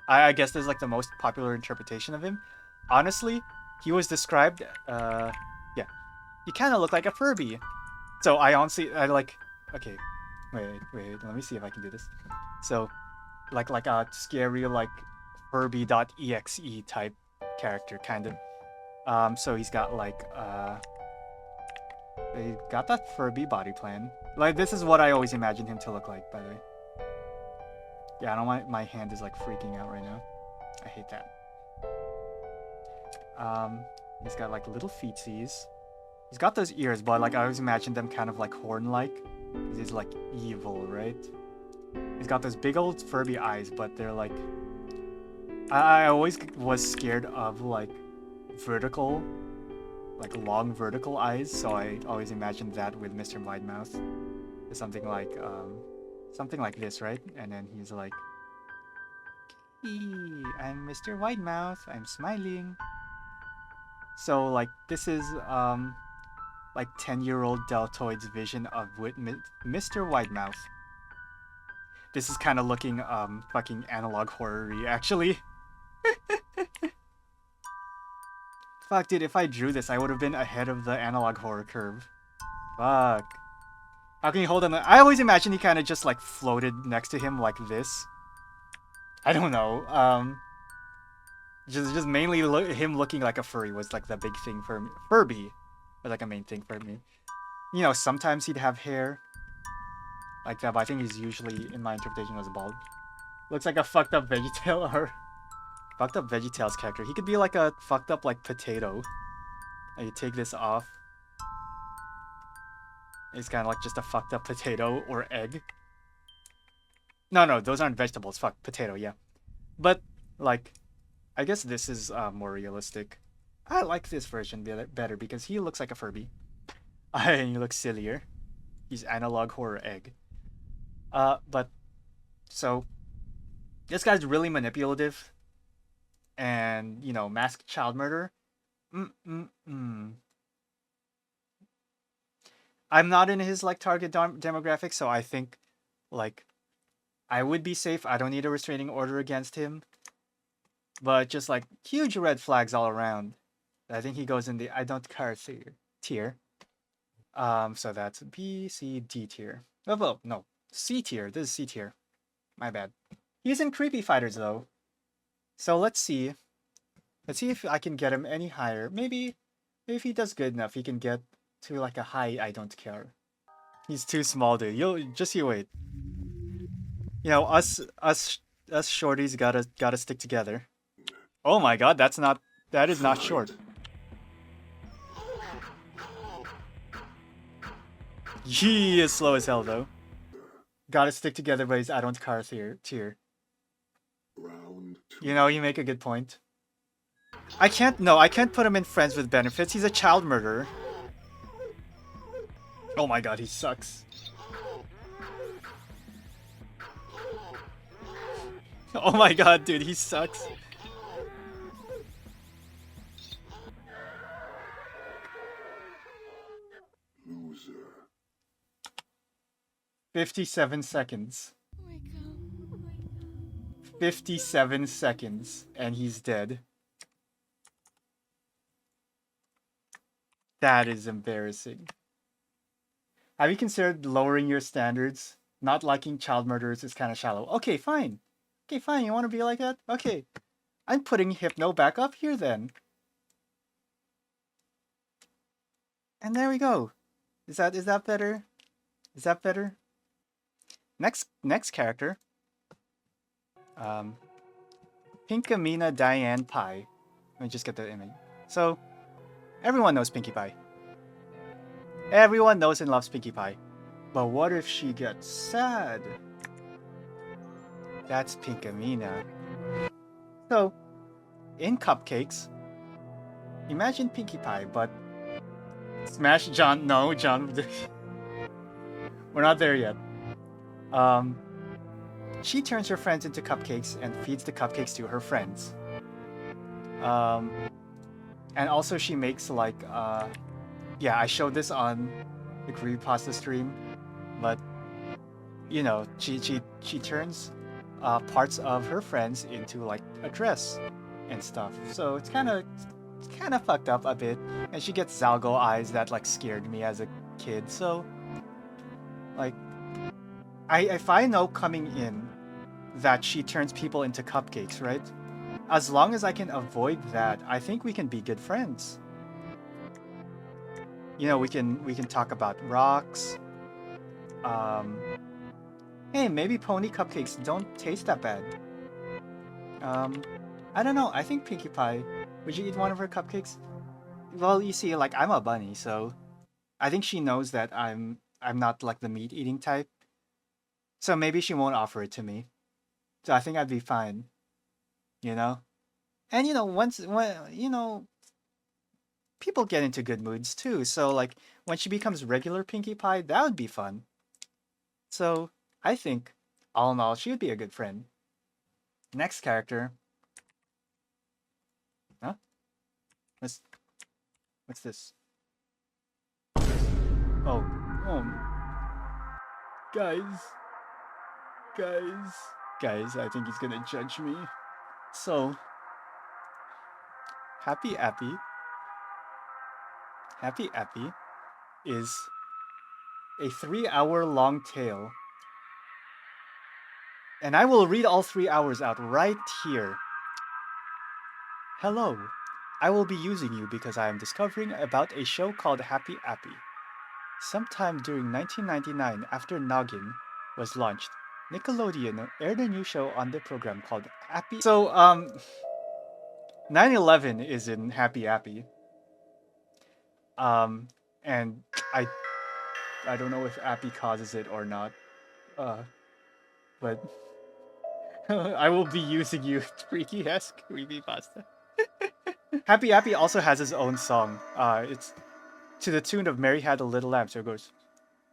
S3: I guess this is like the most popular interpretation of him. Honestly, he was described, he kind of looked like a Furby. So okay, wait, let me see if I can do this. So, like a scary like Furby.exe type character, kind of. So he's got like they got that Furby body plan. Like this is what I always imagined him to look like, by the way. Yeah, I don't want my hand is like freaking out right now. I hate that. He's got like little feetsies. He's got those ears, but like I always imagined them kind of like horn-like. He's like evil, right? He's got those big old Furby eyes, but they're like I always was scared of like vertical, like long vertical eyes, so I always imagined that with Mr. Widemouth. Something like this, right? And then he's like, "Hey, I'm Mr. Widemouth. I'm smiling." So like this is like 10-year-old Delatoid's vision of Mr. Widemouth. This is kind of looking fucking analog horror-y, actually. Fuck, dude, if I drew this, I would have been ahead of the analog horror curve. Fuck. How can you hold him? I always imagine he kind of just like floated next to him like this. I don't know. Just mainly him looking like a furry was like the big thing for me. Furby was like a main thing for me. You know, sometimes he'd have hair like that, but I think he's usually, in my interpretation, was bald. Looks like a fucked up VeggieTale or fucked up VeggieTales character. He could be like a fucked up like potato. And you take this off. It's kind of like just a fucked up potato or egg. No, those aren't vegetables. Fuck, potato, yeah. But like, I guess this is more realistic. I like this version better because he looks like a Furby. And he looks sillier. He's analog horror egg. But so this guy's really manipulative, and you know, masked child murder. I'm not in his like target demographic, so I think like I would be safe. I don't need a restraining order against him. But just like huge red flags all around. I think he goes in the I don't care tier. So that's B, C, D tier. Oh, well, no. C tier. This is C tier. My bad. He's in Creepy Fighters though. So let's see. Let's see if I can get him any higher. Maybe if he does good enough, he can get to like a high I don't care. He's too small, dude. You wait. You know, us shorties gotta stick together. Oh my god, that is not short. He is slow as hell though. Gotta stick together, but he's I don't care tier. You know, you make a good point. I can't put him in friends with benefits. He's a child murderer. Oh my god, he sucks. Oh my god, dude, he sucks.
S5: Loser.
S3: 57 seconds. 57 seconds, and he's dead. That is embarrassing. Have you considered lowering your standards? Not liking child murderers is kind of shallow. Okay, fine. Okay, fine. You want to be like that? Okay. I'm putting Hypno back up here then. And there we go. Is that better? Is that better? Next character. Pinkamena Diane Pie. Let me just get the image. So, everyone knows Pinkie Pie. Everyone knows and loves Pinkie Pie. But what if she gets sad? That's Pinkamena. So, in Cupcakes, imagine Pinkie Pie, but Smash John. No, John. We're not there yet. She turns her friends into cupcakes and feeds the cupcakes to her friends. And also she makes like, yeah, I showed this on the Creepypasta stream, but you know, she turns parts of her friends into like a dress and stuff. So it's kind of fucked up a bit, and she gets Zalgo eyes that like scared me as a kid. So like, if I know coming in that she turns people into cupcakes, right? As long as I can avoid that, I think we can be good friends. You know, we can talk about rocks. Hey, maybe pony cupcakes don't taste that bad. I don't know. I think Pinkie Pie. Would you eat one of her cupcakes? Well, you see, like I'm a bunny, so I think she knows that I'm not like the meat eating type. So maybe she won't offer it to me. So I think I'd be fine. you know? And people get into good moods too. So like when she becomes regular Pinkie Pie, that would be fun. So I think all in all, she would be a good friend. Next character. Huh? What's this? Oh, guys, I think he's gonna judge me. So, Happy Appy is a 3-hour-long tale. And I will read all 3 hours out right here. Hello, I will be using you because I am discovering about a show called Happy Appy. Sometime during 1999, after Noggin was launched, Nickelodeon aired a new show on the program called Appy. So, 9/11 is in Happy Appy. And I don't know if Appy causes it or not. But I will be using you, freaky-esque creepypasta. Happy Appy also has his own song. It's to the tune of Mary Had a Little Lamb. So it goes,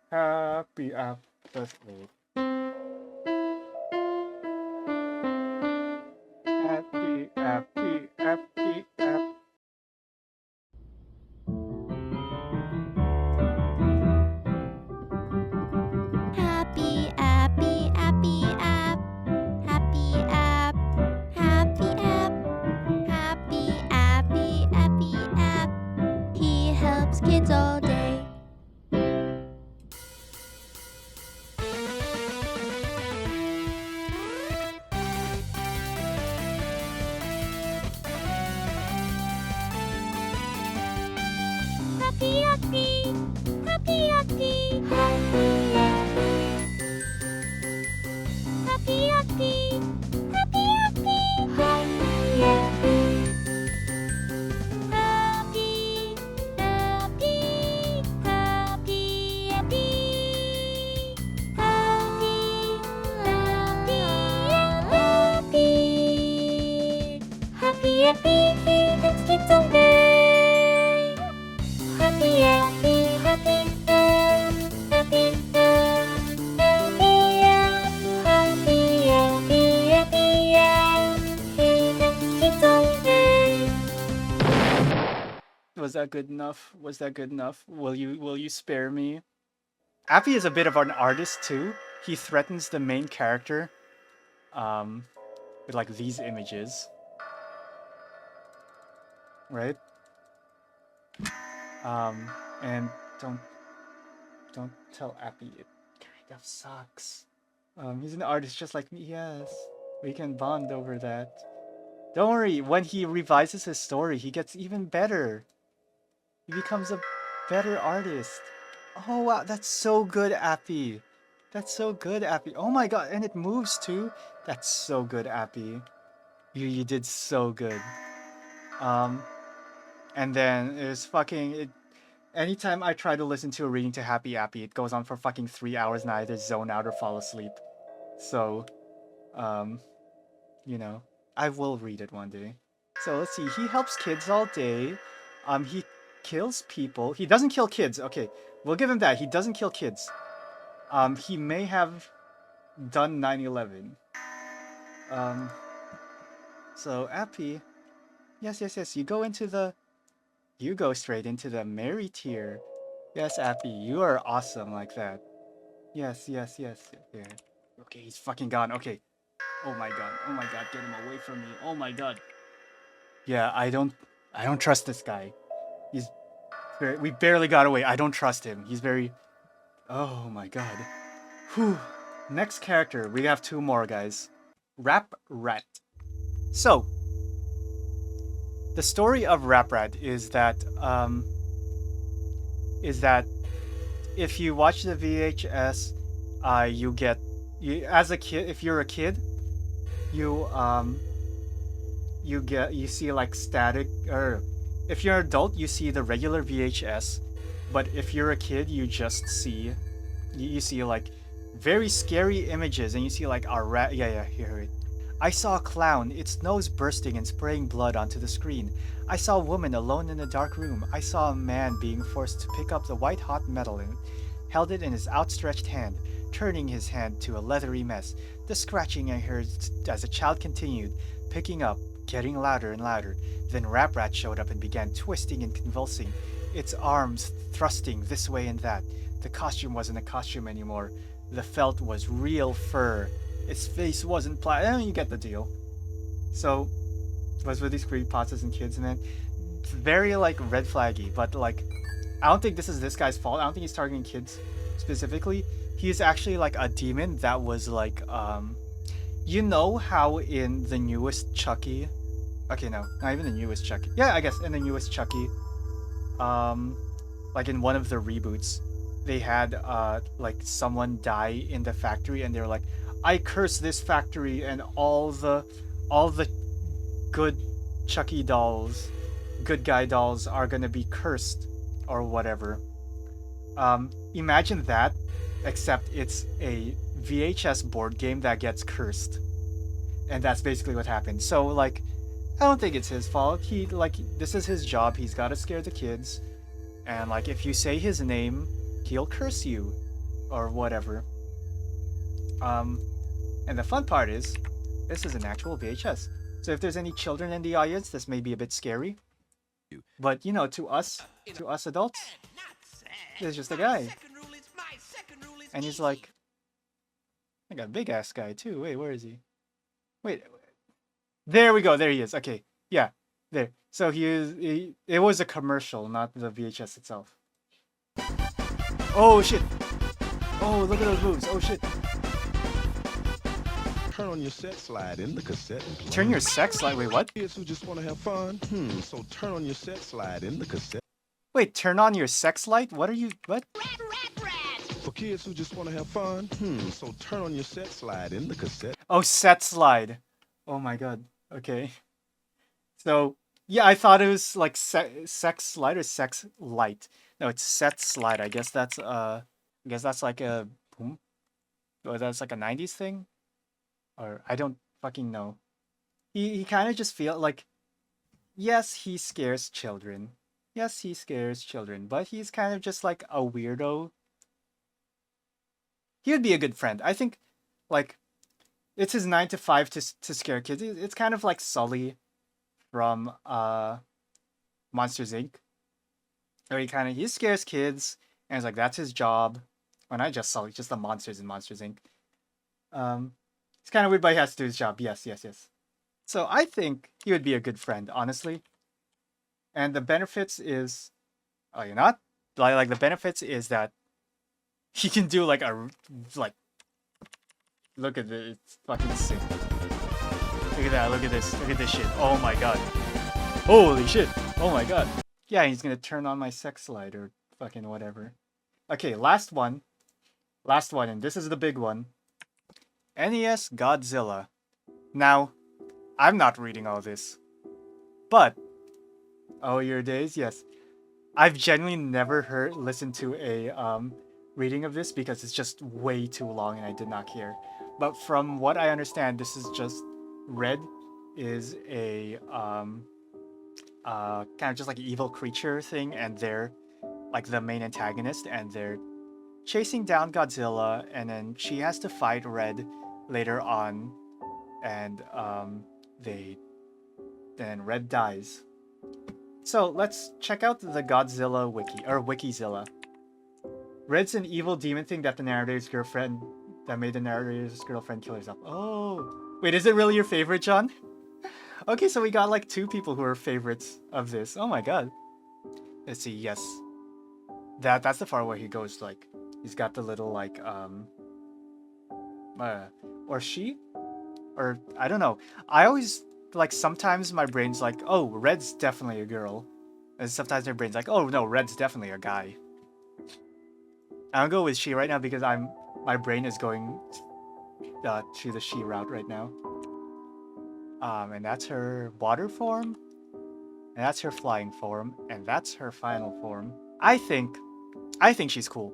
S3: Happy Appy. Happy Appy, Appy, Appy.
S2: Happy Appy, Appy App. Happy App. Happy App. Happy Appy, Appy App. He helps kids all day. Happy Appy. Happy Appy. Happy Appy. Happy Appy. Happy Appy. Happy Appy. Happy Appy. Happy Appy. He helps kids all day. Happy Appy. Happy Appy.
S3: Was that good enough? Was that good enough? Will you spare me? Appy is a bit of an artist too. He threatens the main character with like these images. Right? And don't tell Appy, it kind of sucks. He's an artist just like me. Yes, we can bond over that. Don't worry, when he revises his story, he gets even better. He becomes a better artist. Oh wow, that's so good, Appy. That's so good, Appy. Oh my god, and it moves too. That's so good, Appy. You did so good. And then it's fucking anytime I try to listen to a reading to Happy Appy, it goes on for fucking 3 hours and I either zone out or fall asleep. So, you know, I will read it one day. So let's see, he helps kids all day. He kills people. He doesn't kill kids. Okay, we'll give him that. He doesn't kill kids. He may have done 9/11. So Appy, yes. You go straight into the Mary tier. Yes, Appy, you are awesome like that. Yes. Yeah. Okay, he's fucking gone. Okay. Oh my god, get him away from me. Oh my god. Yeah, I don't trust this guy. We barely got away. I don't trust him. He's very... Oh my god. Whew. Next character. We have 2 more, guys. Rap Rat. So, the story of Rap Rat is that if you watch the VHS, as a kid, if you're a kid, you see like static, or if you're an adult, you see the regular VHS, but if you're a kid, you just see, you see like very scary images, and you see like a rat, I saw a clown, its nose bursting and spraying blood onto the screen. I saw a woman alone in a dark room. I saw a man being forced to pick up the white-hot metal and held it in his outstretched hand, turning his hand to a leathery mess. The scratching I heard as the child continued, picking up, getting louder and louder. Then Rap Rat showed up and began twisting and convulsing, its arms thrusting this way and that. The costume wasn't a costume anymore. The felt was real fur. Its face wasn't you get the deal. So, what's with these creepypastas and kids, man? It's very, like, red flaggy, but, like, I don't think this is this guy's fault. I don't think he's targeting kids specifically. He is actually, like, a demon that was, like, you know how in the newest Chucky... Okay, no, not even the newest Chucky. Yeah, I guess in the newest Chucky, like, in one of the reboots, they had, like, someone die in the factory, and they were like, I curse this factory and all the good Chucky dolls, good guy dolls are gonna be cursed or whatever. Imagine that, except it's a VHS board game that gets cursed. And that's basically what happened. So, like, I don't think it's his fault. He, like, this is his job. He's gotta scare the kids. And, like, if you say his name, he'll curse you. Or whatever. And the fun part is, this is an actual VHS. So if there's any children in the audience, this may be a bit scary. But, you know, to us adults, there's just a guy. And he's like, like a big ass guy too. Wait, where is he? Wait, there we go. There he is. Okay, yeah, there. So it was a commercial, not the VHS itself. Oh shit! Oh, look at those moves. Oh shit!
S12: Turn on your sex slide in the cassette.
S3: Turn your sex slide. Wait, what?
S12: Kids who just want to have fun. So turn on your sex slide in the cassette.
S3: Wait, turn on your sex light? What are you? What?
S12: For kids who just want to have fun. So turn on your sex slide in the cassette.
S3: Oh, set slide. Oh my god. Okay. So yeah, I thought it was like sex slide or sex light. No, it's set slide. I guess that's like a boom. Or that's like a 90s thing. Or I don't fucking know. He kind of just feel like, yes, he scares children. Yes, he scares children, but he's kind of just like a weirdo. He would be a good friend. I think, like, it's his 9 to 5 to scare kids. It's kind of like Sully from Monsters Inc. Where he scares kids, and it's like that's his job. Well, not just Sully, just the monsters in Monsters Inc. It's kind of weird, but he has to do his job. Yes. So I think he would be a good friend, honestly. And the benefits is, oh, you're not? Like the benefits is that he can do like look at this, it's fucking sick. Look at that, look at this shit. Oh my god. Holy shit. Oh my god. Yeah, he's gonna turn on my sex slide or fucking whatever. Okay, last one, and this is the big one. NES Godzilla. Now, I'm not reading all this, but oh, your days, yes. I've genuinely never listened to a reading of this because it's just way too long and I did not care. But from what I understand, this is just Red is a kind of just like an evil creature thing, and they're like the main antagonist, and they're chasing down Godzilla, and then she has to fight Red later on, and then Red dies. So let's check out the Godzilla wiki, or Wikizilla. Red's an evil demon thing that made the narrator's girlfriend kill herself. Oh, wait, is it really your favorite, John? Okay, so we got like 2 people who are favorites of this. Oh my god. Let's see, yes. That's the part where he goes like, he's got the little like, or she? Or, I don't know. I always, like, sometimes my brain's like, oh, Red's definitely a girl. And sometimes my brain's like, oh no, Red's definitely a guy. I'll go with she right now because my brain is going to the she route right now. And that's her water form, and that's her flying form, and that's her final form. I think she's cool.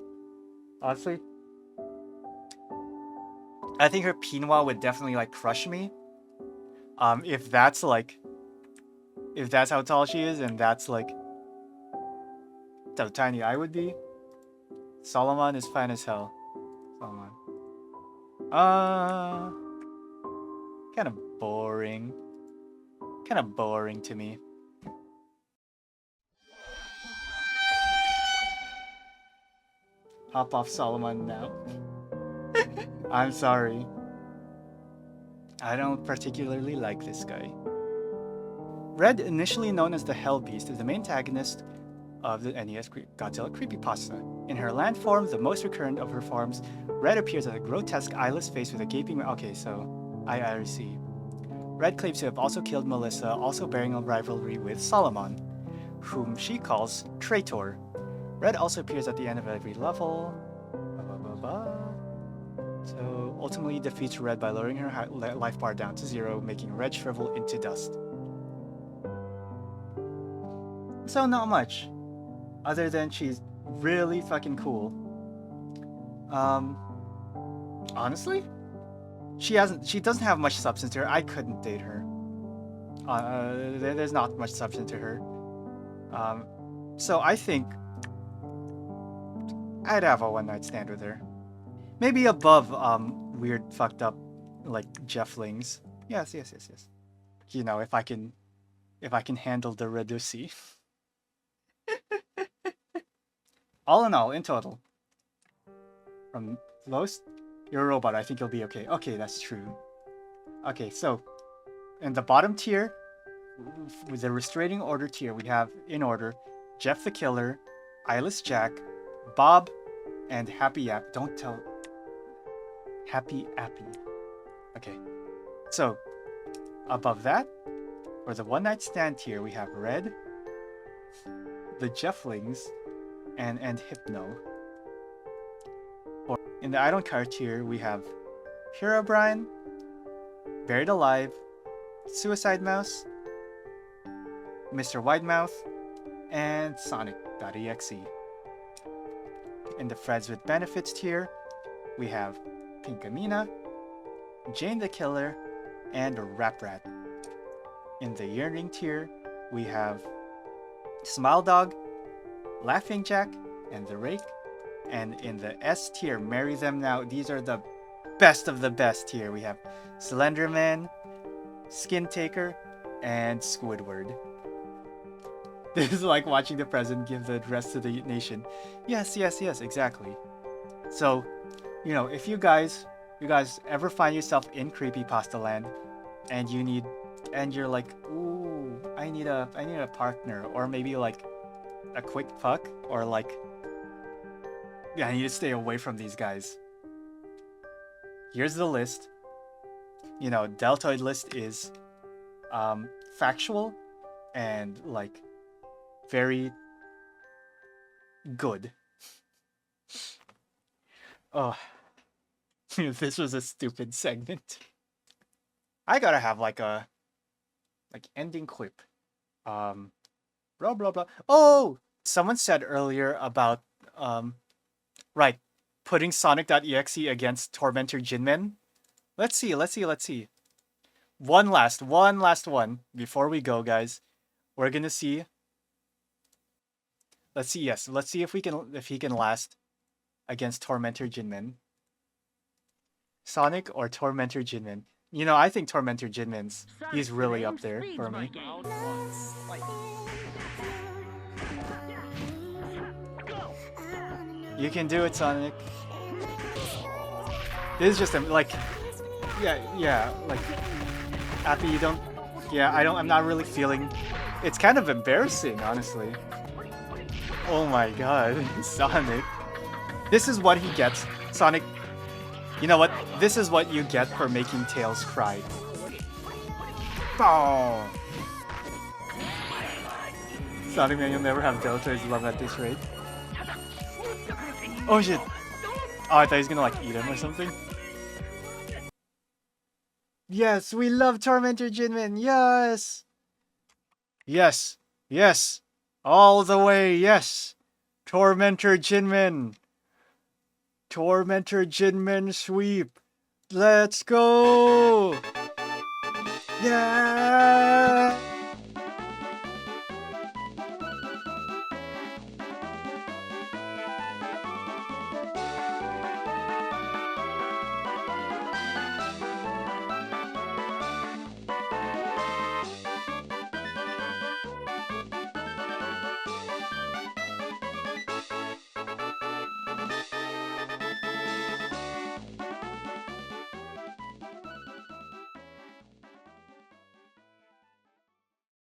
S3: Honestly, I think her Pinwa would definitely like crush me, If that's like, if that's how tall she is, and that's like how tiny I would be, Solomon is fine as hell. Solomon. Kind of boring. Kind of boring to me. Hop off Solomon now. I'm sorry. I don't particularly like this guy. Red, initially known as the Hell Beast, is the main antagonist of the NES Godzilla Creepypasta. In her land form, the most recurrent of her forms, Red appears as a grotesque eyeless face with a gaping mouth. Okay, so I see. Red claims to have also killed Melissa, also bearing a rivalry with Solomon, whom she calls Traitor. Red also appears at the end of every level. So ultimately defeats Red by lowering her life bar down to 0, making Red shrivel into dust. So not much, other than she's really fucking cool. Honestly, she doesn't have much substance to her. I couldn't date her. There's not much substance to her. So I think I'd have a one-night stand with her. Maybe above weird fucked up like Jefflings. Yes. You know, if I can handle the Reduci. All in all, in total, from lowest, you're a robot. I think you'll be okay. Okay, that's true. Okay, so in the bottom tier, with the restraining order tier, we have in order Jeff the Killer, Eyeless Jack, Bob, and Happy App. Don't tell. Happy Appy. Okay, so above that, for the one night stand tier, we have Red, the Jefflings, and Hypno. In the I don't care tier, we have Herobrine, Buried Alive, Suicide Mouse, Mr. Widemouth, and Sonic.EXE. In the Friends with Benefits tier, we have Pinkamena, Jane the Killer, and Rap Rat. In the Yearning tier, we have smile.dog, Laughing Jack, and the Rake. And in the S tier, Marry Them Now, these are the best of the best tier. We have Slenderman, Skin Taker, and Squidward. This is like watching the president give the address to the nation. Yes, exactly. So, you know, if you guys ever find yourself in Creepypasta land, and you're like, ooh, I need a partner, or maybe like a quick fuck, or like, yeah, I need to stay away from these guys. Here's the list. You know, Delatoid list is factual and like very good. Oh, this was a stupid segment. I gotta have like a ending quip. Blah blah blah. Oh, someone said earlier about right, putting Sonic.EXE against Tormentor Jinmen. Let's see. One last one before we go, guys. We're gonna see. Let's see if he can last against Tormentor Jinmen. Sonic or Tormentor Jinmen? You know, I think Tormentor he's really up there for me. You can do it, Sonic. This is just like, yeah, like, Appy, you don't, yeah, I'm not really feeling, it's kind of embarrassing, honestly. Oh my god, Sonic. This is what he gets. Sonic, you know what? This is what you get for making Tails cry. Oh. Sonic, man, you'll never have Delatoid's love at this rate. Oh shit. Oh, I thought he was gonna like eat him or something. Yes, we love Tormentor Jinmen. Yes. Yes. All the way, yes. Tormentor Jinmen. Tormentor Jinmen sweep. Let's go. Yeah!